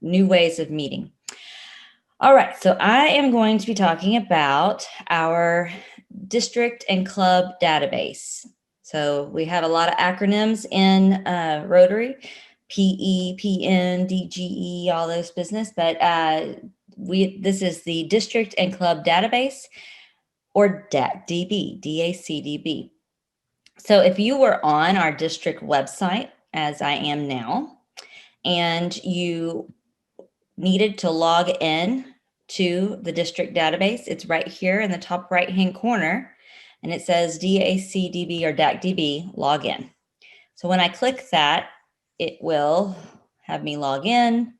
new ways of meeting. All right, so I am going to be talking about our district and club database. So we have a lot of acronyms in Rotary, PE, PN, DGE, all those business, but this is the District and Club Database, or DAC-DB, DAC-DB. So if you were on our district website, as I am now, and you needed to log in to the district database, it's right here in the top right-hand corner, and it says DAC-DB or DAC-DB, log in. So when I click that, it will have me log in.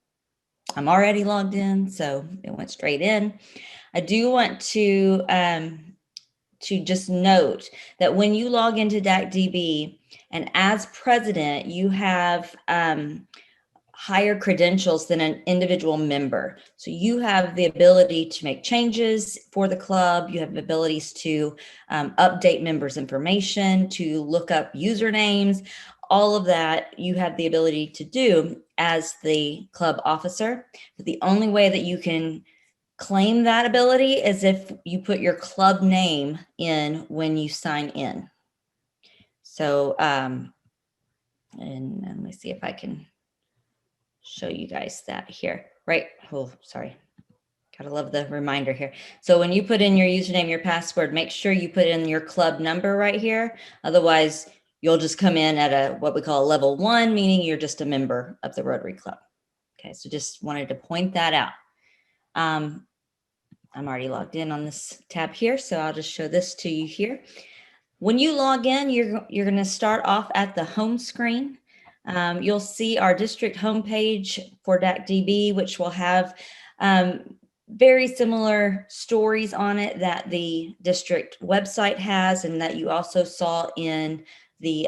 I'm already logged in, so it went straight in. I do want to just note that when you log into DAC-DB, and as president, you have higher credentials than an individual member. So you have the ability to make changes for the club. You have abilities to update members' information, to look up usernames, all of that you have the ability to do as the club officer. But the only way that you can claim that ability is if you put your club name in when you sign in. So, and let me see if I can show you guys that here, right? Oh, sorry. Gotta love the reminder here. So when you put in your username, your password, make sure you put in your club number right here. Otherwise, you'll just come in at a what we call a level 1, meaning you're just a member of the Rotary Club. Okay, so just wanted to point that out. I'm already logged in on this tab here, so I'll just show this to you here. When you log in, you're going to start off at the home screen. You'll see our district homepage for DAC-DB, which will have very similar stories on it that the district website has and that you also saw in the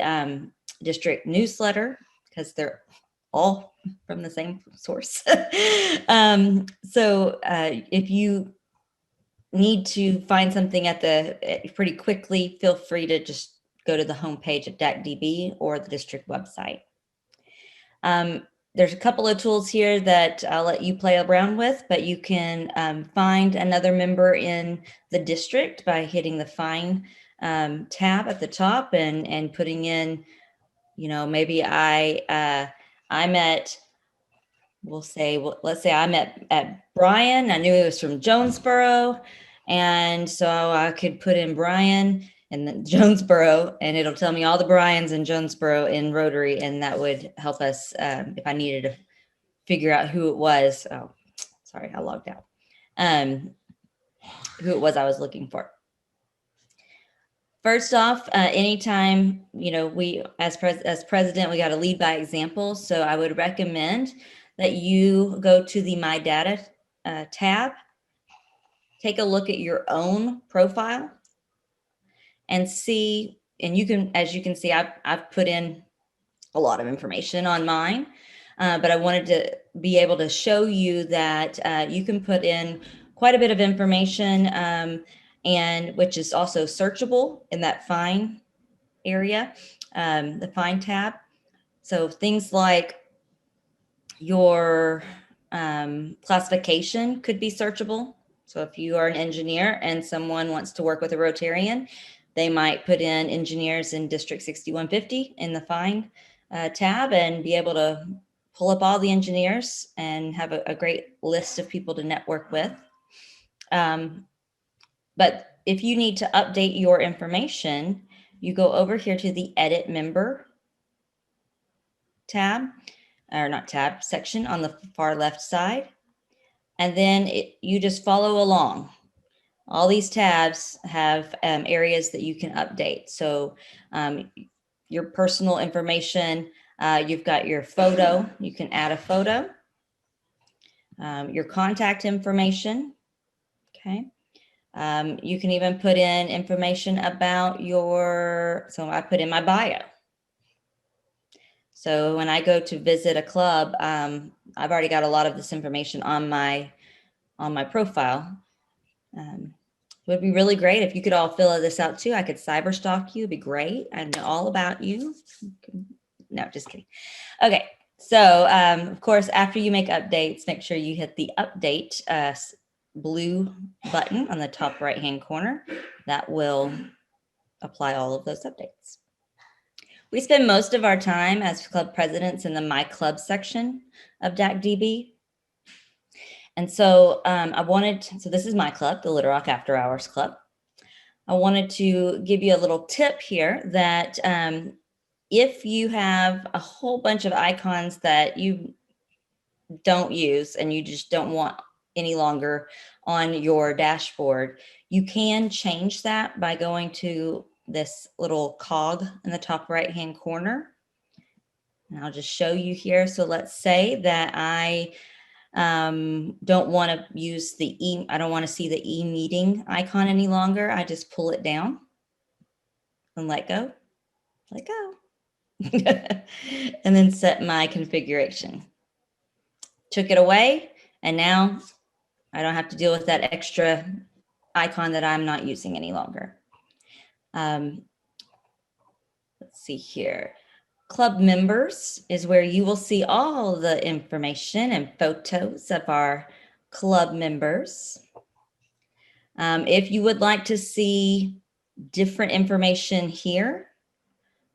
district newsletter, because they're all from the same source. So if you need to find something pretty quickly, feel free to just go to the homepage of DAC-DB or the district website. There's a couple of tools here that I'll let you play around with, but you can find another member in the district by hitting the Find tab at the top and putting in, maybe I'm at, let's say I'm at Brian. I knew he was from Jonesboro. And so I could put in Brian and then Jonesboro, and it'll tell me all the Brians in Jonesboro in Rotary. And that would help us if I needed to figure out who it was. Oh, sorry, I logged out. Who it was I was looking for. First off, anytime, we as president, we got to lead by example. So I would recommend that you go to the My Data tab, take a look at your own profile and see, and you can, as you can see, I've put in a lot of information on mine, but I wanted to be able to show you that you can put in quite a bit of information, and which is also searchable in that Find area, the Find tab. So things like your classification could be searchable. So if you are an engineer and someone wants to work with a Rotarian, they might put in engineers in District 6150 in the Find tab and be able to pull up all the engineers and have a great list of people to network with. But if you need to update your information, you go over here to the Edit Member tab, or not tab, section on the far left side. And then you just follow along. All these tabs have areas that you can update. So your personal information, you've got your photo, you can add a photo, your contact information, okay? You can even put in information about so I put in my bio. So when I go to visit a club, I've already got a lot of this information on my profile. It would be really great if you could all fill this out too. I could cyber stalk you. It'd be great. I know all about you. No, just kidding. Okay. So of course, after you make updates, make sure you hit the update blue button on the top right-hand corner. That will apply all of those updates. We spend most of our time as club presidents in the My Club section of DAC-DB. And so so this is my club, the Little Rock After Hours Club. I wanted to give you a little tip here that if you have a whole bunch of icons that you don't use and you just don't want any longer on your dashboard, you can change that by going to this little cog in the top right-hand corner. And I'll just show you here. So let's say that I don't want to use I don't want to see the e-meeting icon any longer. I just pull it down and let go, and then set my configuration. took it away, and now I don't have to deal with that extra icon that I'm not using any longer. Let's see here. Club members is where you will see all the information and photos of our club members. If you would like to see different information here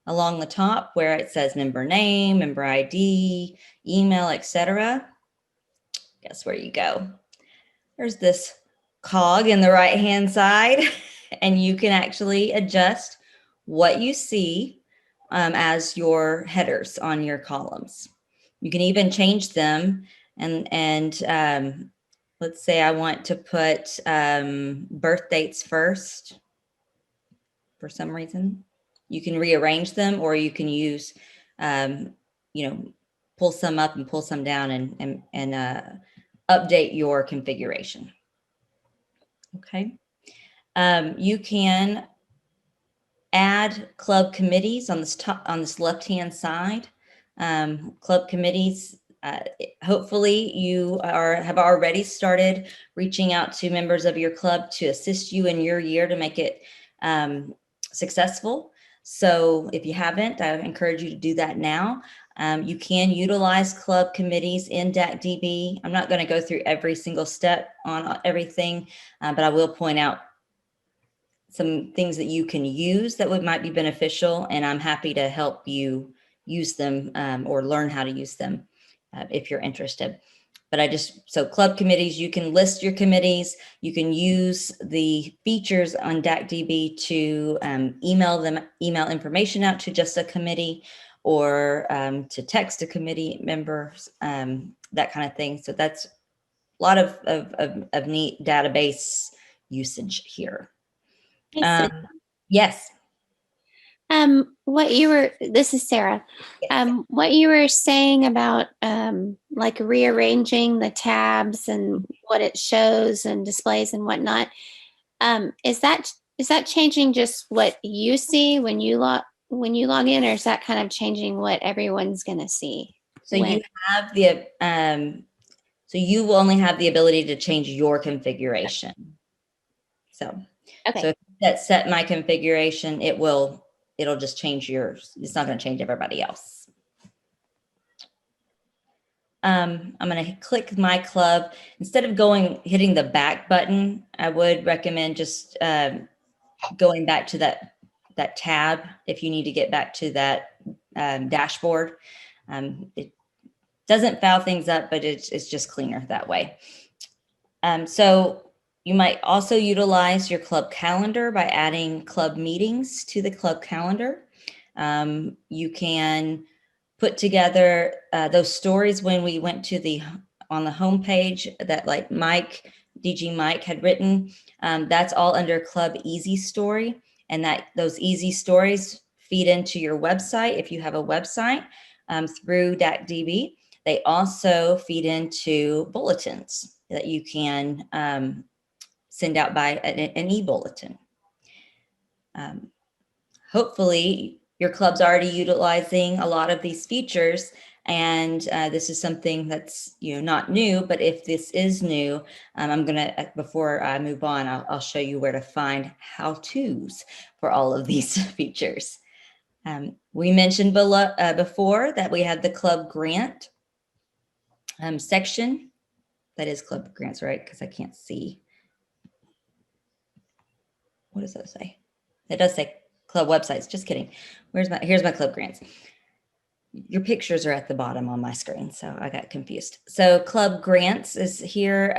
along the top where it says member name, member ID, email, etc., guess where you go? There's this cog in the right-hand side, and you can actually adjust what you see as your headers on your columns. You can even change them, and let's say I want to put birth dates first for some reason. You can rearrange them, or you can use, pull some up and pull some down and update your configuration. Okay. You can add club committees on this left-hand side. Club committees, hopefully you have already started reaching out to members of your club to assist you in your year to make it successful. So if you haven't, I encourage you to do that now. You can utilize club committees in DAC-DB. I'm not going to go through every single step on everything, but I will point out some things that you can use that might be beneficial, and I'm happy to help you use them or learn how to use them if you're interested. But so club committees, you can list your committees. You can use the features on DAC-DB to email information out to just a committee, or to text a committee members, that kind of thing. So that's a lot of neat database usage here. Yes. This is Sarah. What you were saying about like rearranging the tabs and what it shows and displays and whatnot, is that changing just what you see when you log in, or is that kind of changing what everyone's going to see? So you have so you will only have the ability to change your configuration. So, okay. So if that's set my configuration, it'll just change yours. It's not going to change everybody else. I'm going to click my club. Instead of hitting the back button, I would recommend just going back to that tab if you need to get back to that dashboard. It doesn't foul things up, but it's just cleaner that way. So you might also utilize your club calendar by adding club meetings to the club calendar. You can put together those stories when we went to on the homepage that like DG Mike had written. That's all under Club Easy Story, and those easy stories feed into your website if you have a website through DAC-DB. They also feed into bulletins that you can send out by an e-bulletin. Hopefully your club's already utilizing a lot of these features, and this is something that's not new, but if this is new, I'm gonna, before I move on, I'll show you where to find how-tos for all of these features. We mentioned before that we had the club grant section. That is club grants, right? Because I can't see. What does that say? It does say club websites. Just kidding. Here's my club grants. Your pictures are at the bottom on my screen, so I got confused. So club grants is here.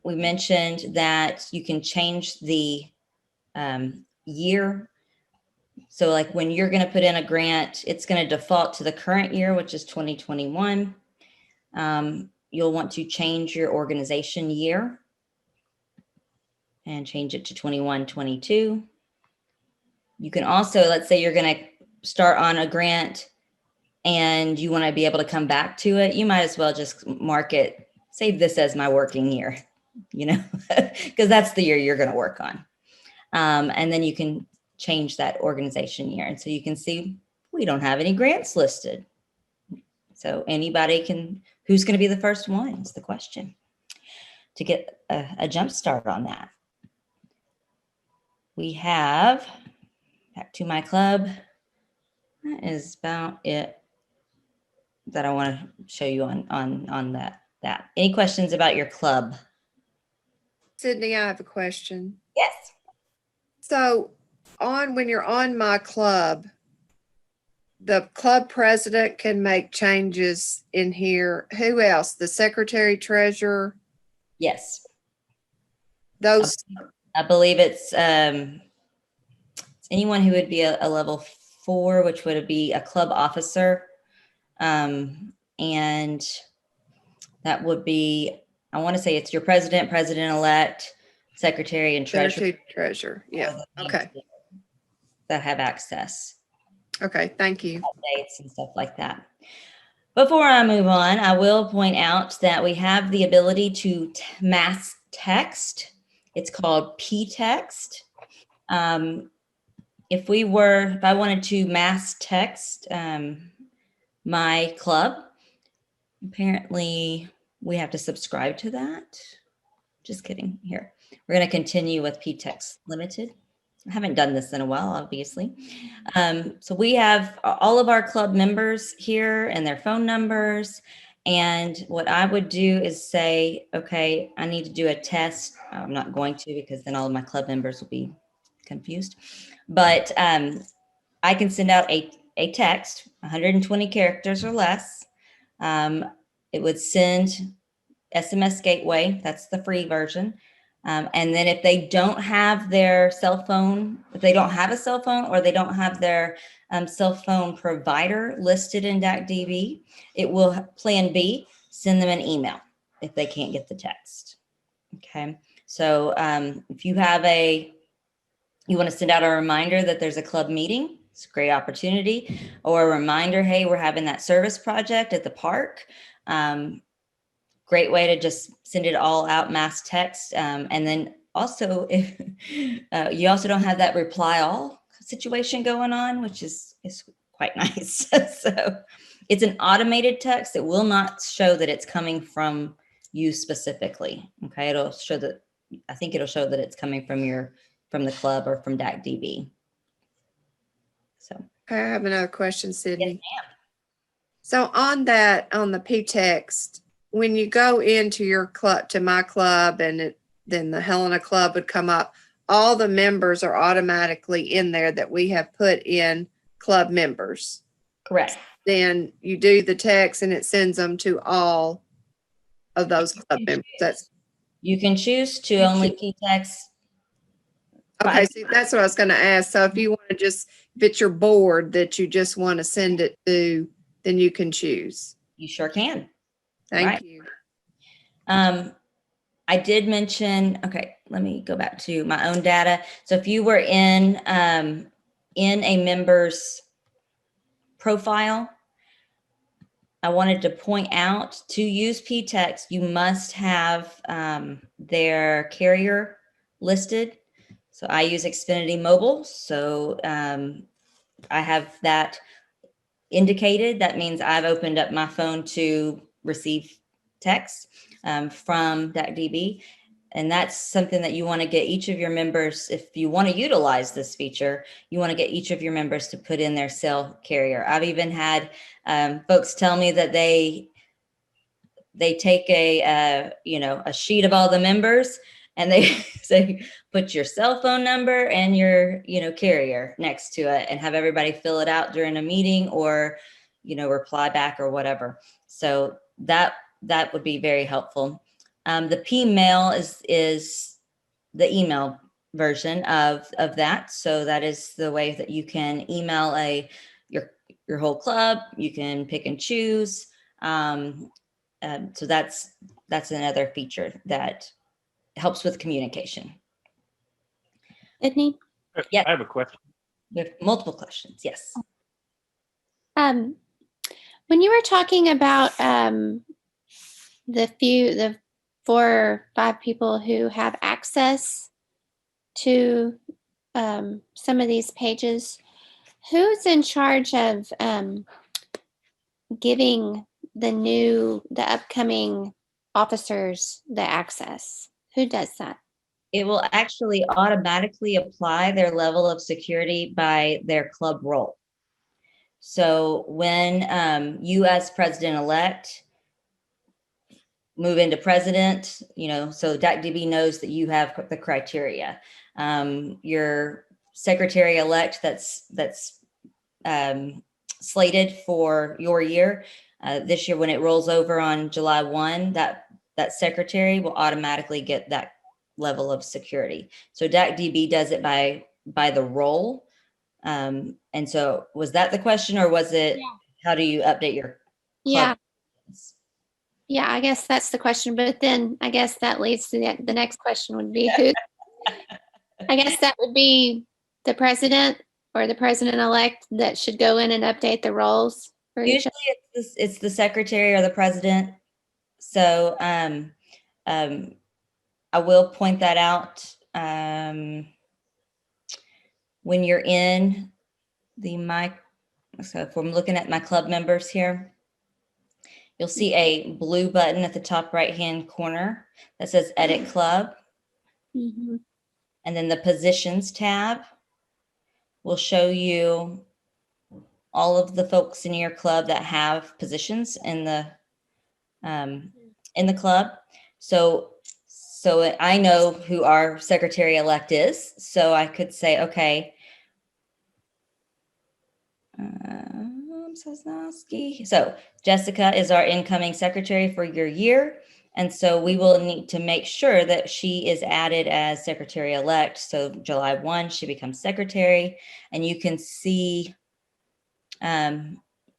We mentioned that you can change the year. So like when you're going to put in a grant, it's going to default to the current year, which is 2021. You'll want to change your organization year and change it to 21-22. You can also, let's say you're going to start on a grant and you want to be able to come back to it. You might as well just mark it, save this as my working year, because that's the year you're going to work on. And then you can change that organization year. And so you can see we don't have any grants listed. So anybody can, who's going to be the first one is the question to get a jump start on that. We have, back to my club, that is about it that I want to show you on that. Any questions about your club? Sydney, I have a question. Yes. So when you're on my club, the club president can make changes in here. Who else? The secretary, treasurer? Yes. Those. I believe it's anyone who would be a level 4, which would be a club officer. And that would be, I want to say it's your president, president-elect, secretary, and treasurer. Treasurer. Yeah. Okay. That have access. Okay. Thank you. Updates and stuff like that. Before I move on, I will point out that we have the ability to mass text. It's called P-text. If I wanted to mass text my club, apparently we have to subscribe to that. Just kidding. Here, we're going to continue with P-text Limited. I haven't done this in a while, obviously. So we have all of our club members here and their phone numbers. And what I would do is say, okay, I need to do a test. I'm not going to, because then all of my club members will be confused. But I can send out a text, 120 characters or less. It would send SMS Gateway. That's the free version. And then if they don't have their cell phone, if they don't have a cell phone or they don't have their cell phone provider listed in DACDB, it will plan B, send them an email if they can't get the text. Okay. So if you have you want to send out a reminder that there's a club meeting, it's a great opportunity, or a reminder, hey, we're having that service project at the park. Great way to just send it all out, mass text. And then also, if you also don't have that reply all situation going on, which is quite nice. So it's an automated text. It will not show that it's coming from you specifically. Okay, it'll show that, I think it'll show that it's coming from the club or from DACDB. So Okay, I have another question, Sydney. Yes, ma'am. So on the P-text, when you go into your club, to my club, and then the Helena Club would come up, all the members are automatically in there that we have put in club members. Correct. Then you do the text and it sends them to all of those club members. You can choose to only P-text. Okay, see, that's what I was going to ask. So if you want to if it's your board that you just want to send it to, then you can choose. You sure can. Thank you. I did mention, okay, let me go back to my own data. So if you were in a member's profile, I wanted to point out, to use P-text, you must have their carrier listed. So I use Xfinity Mobile. So I have that indicated. That means I've opened up my phone to receive text from DACDB. And that's something that you want to get each of your members, if you want to utilize this feature, you want to get each of your members to put in their cell carrier. I've even had folks tell me that they take a sheet of all the members and they say, put your cell phone number and your, carrier next to it, and have everybody fill it out during a meeting or, reply back or whatever. So that would be very helpful. The P-mail is the email version of that. So that is the way that you can email your whole club. You can pick and choose. So that's another feature that helps with communication. Sydney? Yeah. I have a question. We have multiple questions. Yes. When you were talking about the 4 or 5 people who have access to some of these pages, who's in charge of giving the upcoming officers the access? Who does that? It will actually automatically apply their level of security by their club role. So when you as president-elect move into president, so DAC-DB knows that you have the criteria. Your secretary-elect that's slated for your year, this year when it rolls over on July 1, that secretary will automatically get that level of security. So DAC-DB does it by the role. And so was that the question, or was it how do you update your club? Yeah, I guess that's the question. But then I guess that leads to the next question would be who? I guess that would be the president or the president-elect that should go in and update the roles for each Usually it's the secretary or the president. So I will point that out when you're in so if I'm looking at my club members here, you'll see a blue button at the top right-hand corner that says Edit Club. Mm-hmm. And then the Positions tab will show you all of the folks in your club that have positions in the club. So I know who our secretary-elect is. So I could say, okay, so Jessica is our incoming secretary for your year. And so we will need to make sure that she is added as secretary-elect. So July 1, she becomes secretary, and you can see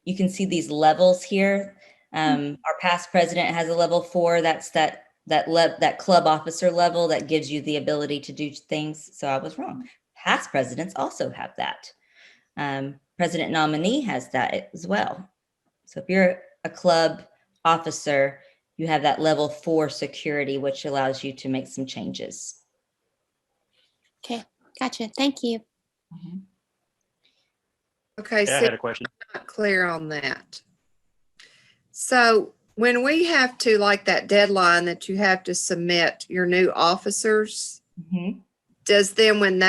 these levels here. Our past president has a level 4. That's that club officer level that gives you the ability to do things. So I was wrong. Past presidents also have that. President nominee has that as well. So if you're a club officer, you have that level 4 security, which allows you to make some changes. Okay, gotcha. Thank you. Mm-hmm. Okay, Yeah, I had a question. I'm not clear on that. So when we have to, like that deadline that you have to submit your new officers, mm-hmm. Does then when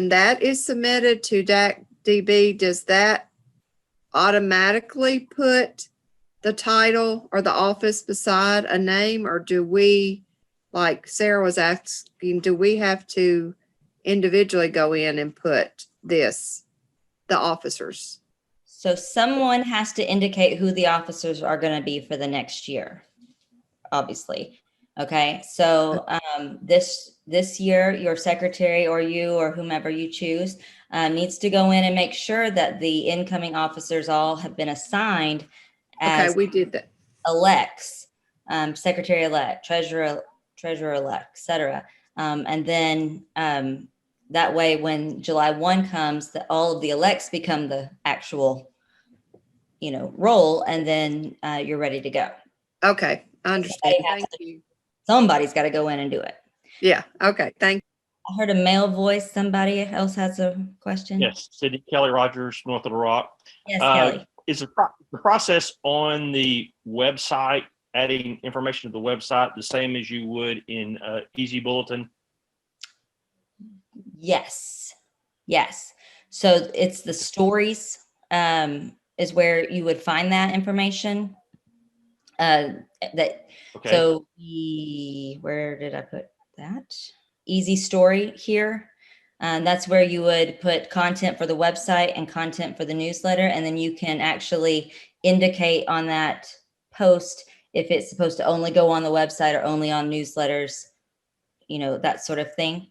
that is submitted to DAC-DB, does that automatically put the title or the office beside a name, or do we, like Sarah was asking, do we have to individually go in and put the officers? So someone has to indicate who the officers are going to be for the next year, obviously. Okay, so this year, your secretary or you or whomever you choose needs to go in and make sure that the incoming officers all have been assigned as we did that. Elects, secretary-elect, treasurer-elect, et cetera. And then that way, when July 1 comes, all of the elects become the actual, role, and then you're ready to go. Okay, I understand. Thank you. Somebody's got to go in and do it. Yeah. Okay. Thank you. I heard a male voice. Somebody else has a question. Yes, Cindy Kelly Rogers, north of the Rock. Yes, Kelly. Is the process on the website, adding information to the website, the same as you would in Easy Bulletin? Yes. So it's the stories is where you would find that information. Okay. So where did I put that? Easy story here. That's where you would put content for the website and content for the newsletter. And then you can actually indicate on that post if it's supposed to only go on the website or only on newsletters, that sort of thing.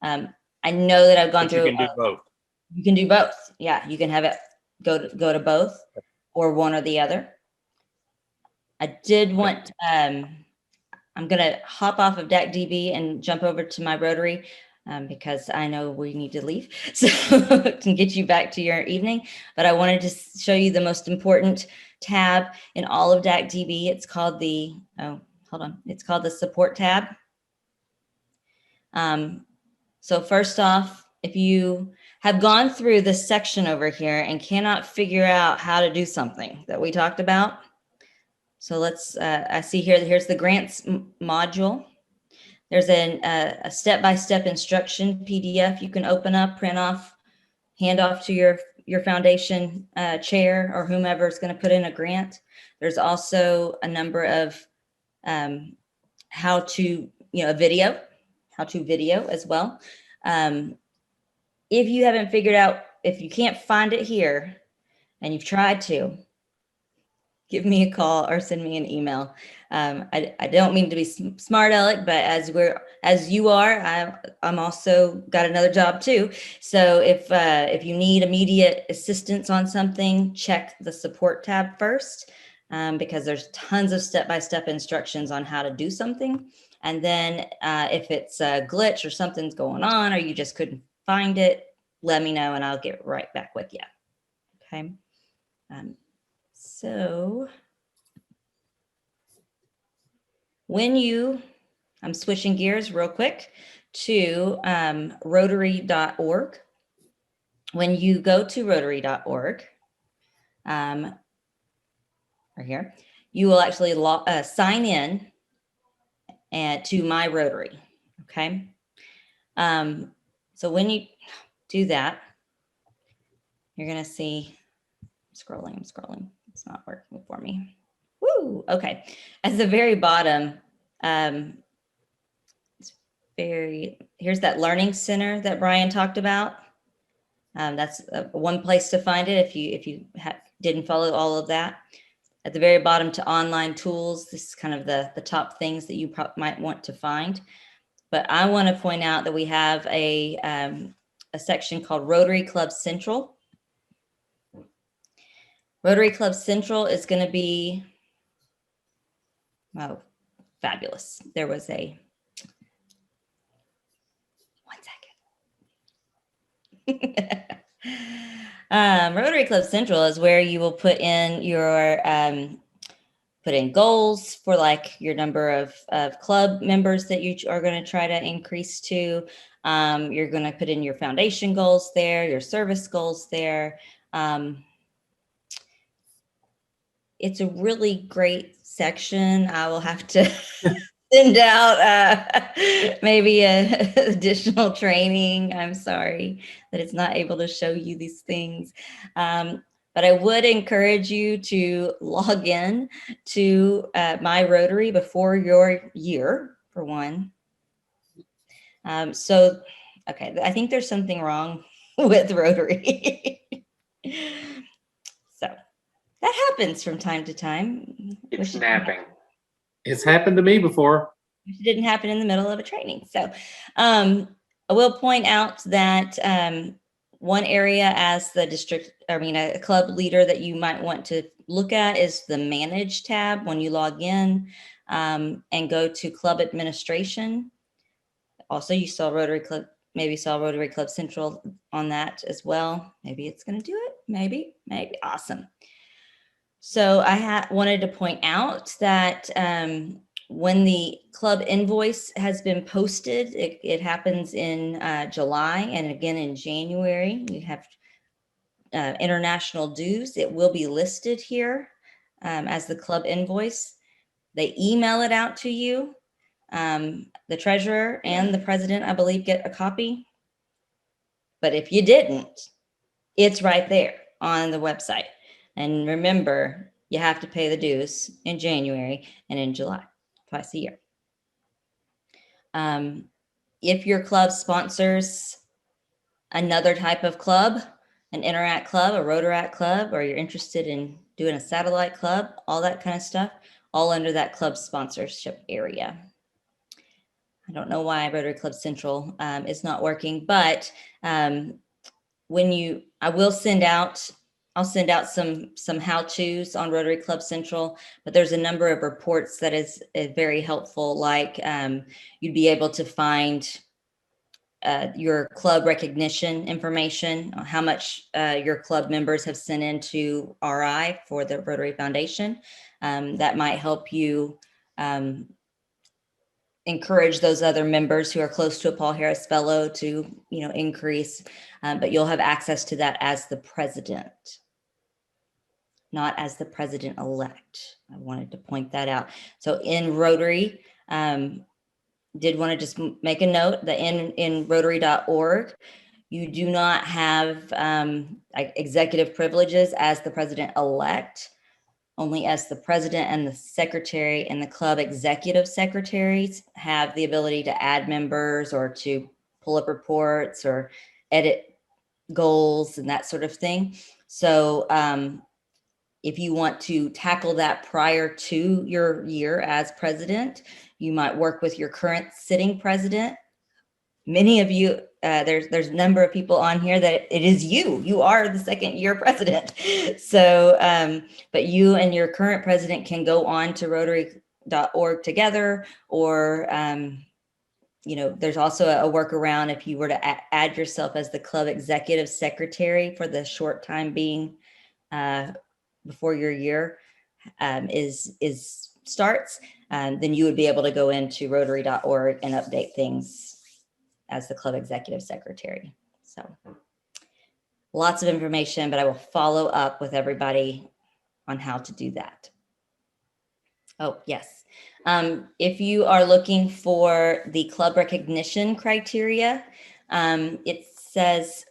I know that I've gone through. You can do both. You can do both. Yeah, you can have it go to both or one or the other. I did want, I'm going to hop off of DAC-DB and jump over to my Rotary because I know we need to leave, so can get you back to your evening. But I wanted to show you the most important tab in all of DAC-DB. It's called it's called the support tab. So first off, if you have gone through this section over here and cannot figure out how to do something that we talked about, So let's, I see here, here's the grants module. There's a step-by-step instruction PDF you can open up, print off, hand off to your foundation chair or whomever is going to put in a grant. There's also a number of how-to video as well. If you haven't figured out, if you can't find it here and you've tried to, give me a call or send me an email. I don't mean to be smart aleck, but as you are, I'm also got another job too. So if you need immediate assistance on something, check the support tab first, because there's tons of step-by-step instructions on how to do something. And then if it's a glitch or something's going on, or you just couldn't find it, let me know and I'll get right back with you. Okay. So I'm switching gears real quick to Rotary.org. When you go to Rotary.org, right here, you will actually sign in to My Rotary. Okay. So when you do that, you're going to see, I'm scrolling. It's not working for me. Woo, okay. At the very bottom, here's that learning center that Brian talked about. That's one place to find it if you didn't follow all of that. At the very bottom to online tools, this is kind of the top things that you might want to find. But I want to point out that we have a section called Rotary Club Central. Rotary Club Central is going to be, oh, fabulous. There was one second. Rotary Club Central is where you will put in your, put in goals for like your number of club members that you are going to try to increase to. You're going to put in your foundation goals there, your service goals there. It's a really great section. I will have to send out maybe additional training. I'm sorry that it's not able to show you these things. But I would encourage you to log in to My Rotary before your year, for one. Okay, I think there's something wrong with Rotary. So that happens from time to time. It's snapping. It's happened to me before. It didn't happen in the middle of a training. So I will point out that one area as a club leader that you might want to look at is the Manage tab when you log in and go to Club Administration. Also, you saw Rotary Club, maybe saw Rotary Club Central on that as well. Maybe it's going to do it. Maybe. Awesome. So I wanted to point out that when the club invoice has been posted, it happens in July and again in January. You have international dues. It will be listed here as the club invoice. They email it out to you. The treasurer and the president, I believe, get a copy. But if you didn't, it's right there on the website. And remember, you have to pay the dues in January and in July, twice a year. If your club sponsors another type of club, an Interact club, a Rotaract club, or you're interested in doing a satellite club, all that kind of stuff, all under that club sponsorship area. I don't know why Rotary Club Central is not working, but I will send out, I'll send out some how-tos on Rotary Club Central, but there's a number of reports that is very helpful. Like you'd be able to find your club recognition information, how much your club members have sent into RI for the Rotary Foundation. That might help you encourage those other members who are close to a Paul Harris Fellow to, increase, but you'll have access to that as the president. not as the president-elect. I wanted to point that out. So in Rotary, did want to just make a note that in Rotary.org, you do not have executive privileges as the president-elect. Only as the president and the secretary and the club executive secretaries have the ability to add members or to pull up reports or edit goals and that sort of thing. So if you want to tackle that prior to your year as president, you might work with your current sitting president. Many of you, there's a number of people on here that it is you are the second year president. So, but you and your current president can go on to Rotary.org together, or, there's also a workaround if you were to add yourself as the club executive secretary for the short time being before your year starts, then you would be able to go into Rotary.org and update things as the club executive secretary. So lots of information, but I will follow up with everybody on how to do that. Oh, yes. If you are looking for the club recognition criteria, it says,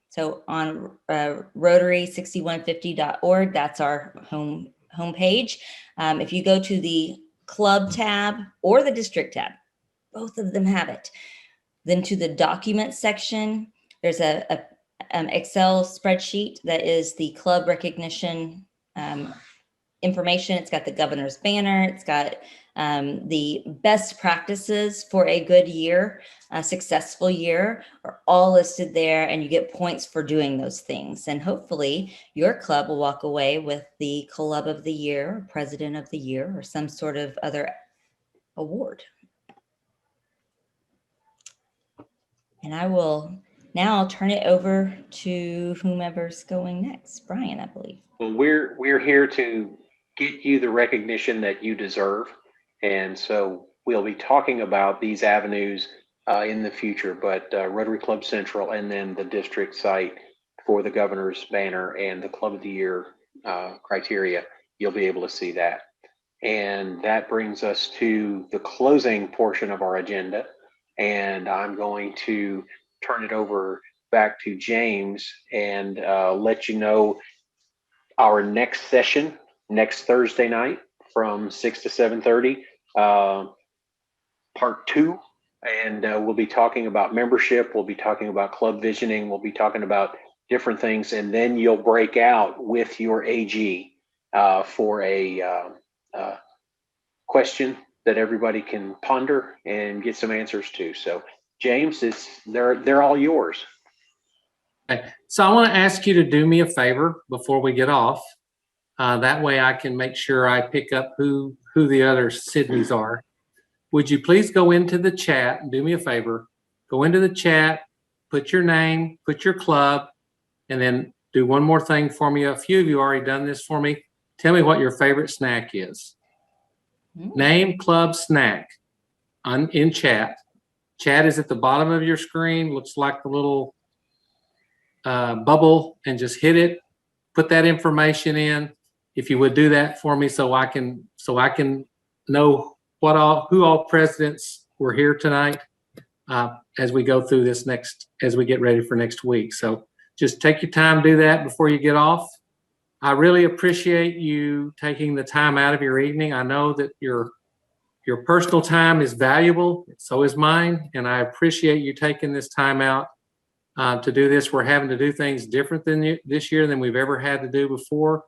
so on Rotary6150.org, that's our homepage. If you go to the club tab or the district tab, both of them have it. Then to the document section, there's a Excel spreadsheet that is the club recognition information. It's got the governor's banner. It's got the best practices for a good year, a successful year, are all listed there, and you get points for doing those things. And hopefully your club will walk away with the Club of the Year, President of the Year, or some sort of other award. And I will now turn it over to whomever's going next. Brian, I believe. Well, we're here to get you the recognition that you deserve. And so we'll be talking about these avenues in the future, but Rotary Club Central and then the district site for the governor's banner and the Club of the Year criteria, you'll be able to see that. And that brings us to the closing portion of our agenda. And I'm going to turn it over back to James and let you know our next session next Thursday night from 6 to 7:30, part 2. And we'll be talking about membership. We'll be talking about club visioning. We'll be talking about different things. And then you'll break out with your AG for a question that everybody can ponder and get some answers to. So James, they're all yours. Okay. So I want to ask you to do me a favor before we get off. That way I can make sure I pick up who the other Sydneys are. Would you please go into the chat and do me a favor, go into the chat, put your name, put your club, and then do one more thing for me. A few of you already done this for me. Tell me what your favorite snack is. Name, club, snack in chat. Chat is at the bottom of your screen. Looks like the little bubble, and just hit it. Put that information in. If you would do that for me, so I can know who all presidents were here tonight as we go through this as we get ready for next week. So just take your time, do that before you get off. I really appreciate you taking the time out of your evening. I know that your personal time is valuable, so is mine, and I appreciate you taking this time out to do this. We're having to do things different this year than we've ever had to do before.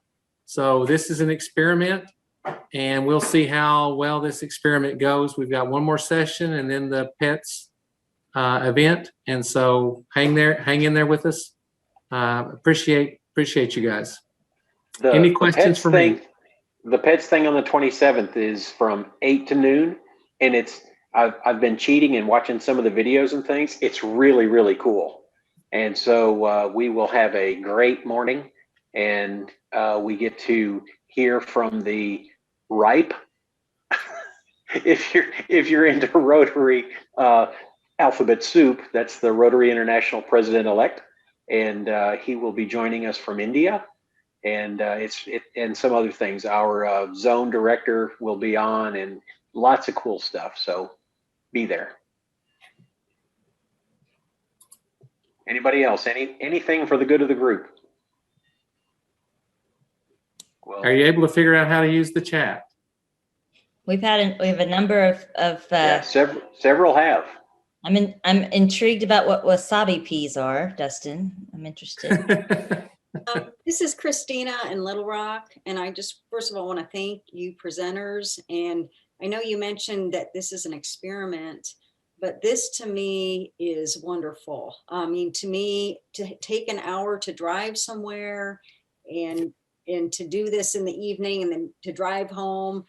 So this is an experiment, and we'll see how well this experiment goes. We've got one more session and then the pets event, and so hang in there with us. Appreciate you guys. Any questions for me? The pets thing on the 27th is from 8 to noon, and I've been cheating and watching some of the videos and things. It's really, really cool. And so we will have a great morning, and we get to hear from the ripe. If you're into Rotary alphabet soup, that's the Rotary International President-elect, and he will be joining us from India. and and some other things. Our zone director will be on, and lots of cool stuff. So be there. Anybody else? Anything for the good of the group? Well, Are you able to figure out how to use the chat? We have a number of yeah, several have. I'm intrigued about what wasabi peas are, Dustin. I'm interested. This is Christina in Little Rock, and I just first of all want to thank you presenters. And I know you mentioned that this is an experiment, but this to me is wonderful. I mean, to me, to take an hour to drive somewhere and to do this in the evening and then to drive home,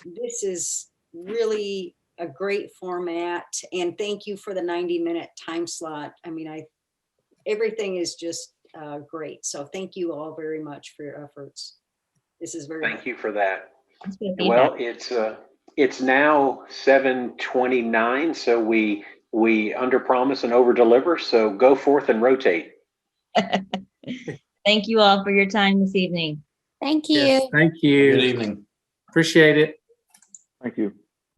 this is really a great format. And thank you for the 90-minute time slot. I mean, everything is just great. So thank you all very much for your efforts. This is very Thank you for that. Well, it's now 7:29, so we under promise and over deliver. So go forth and rotate. Thank you all for your time this evening. Thank you. Yes, thank you. Good evening. Appreciate it. Thank you.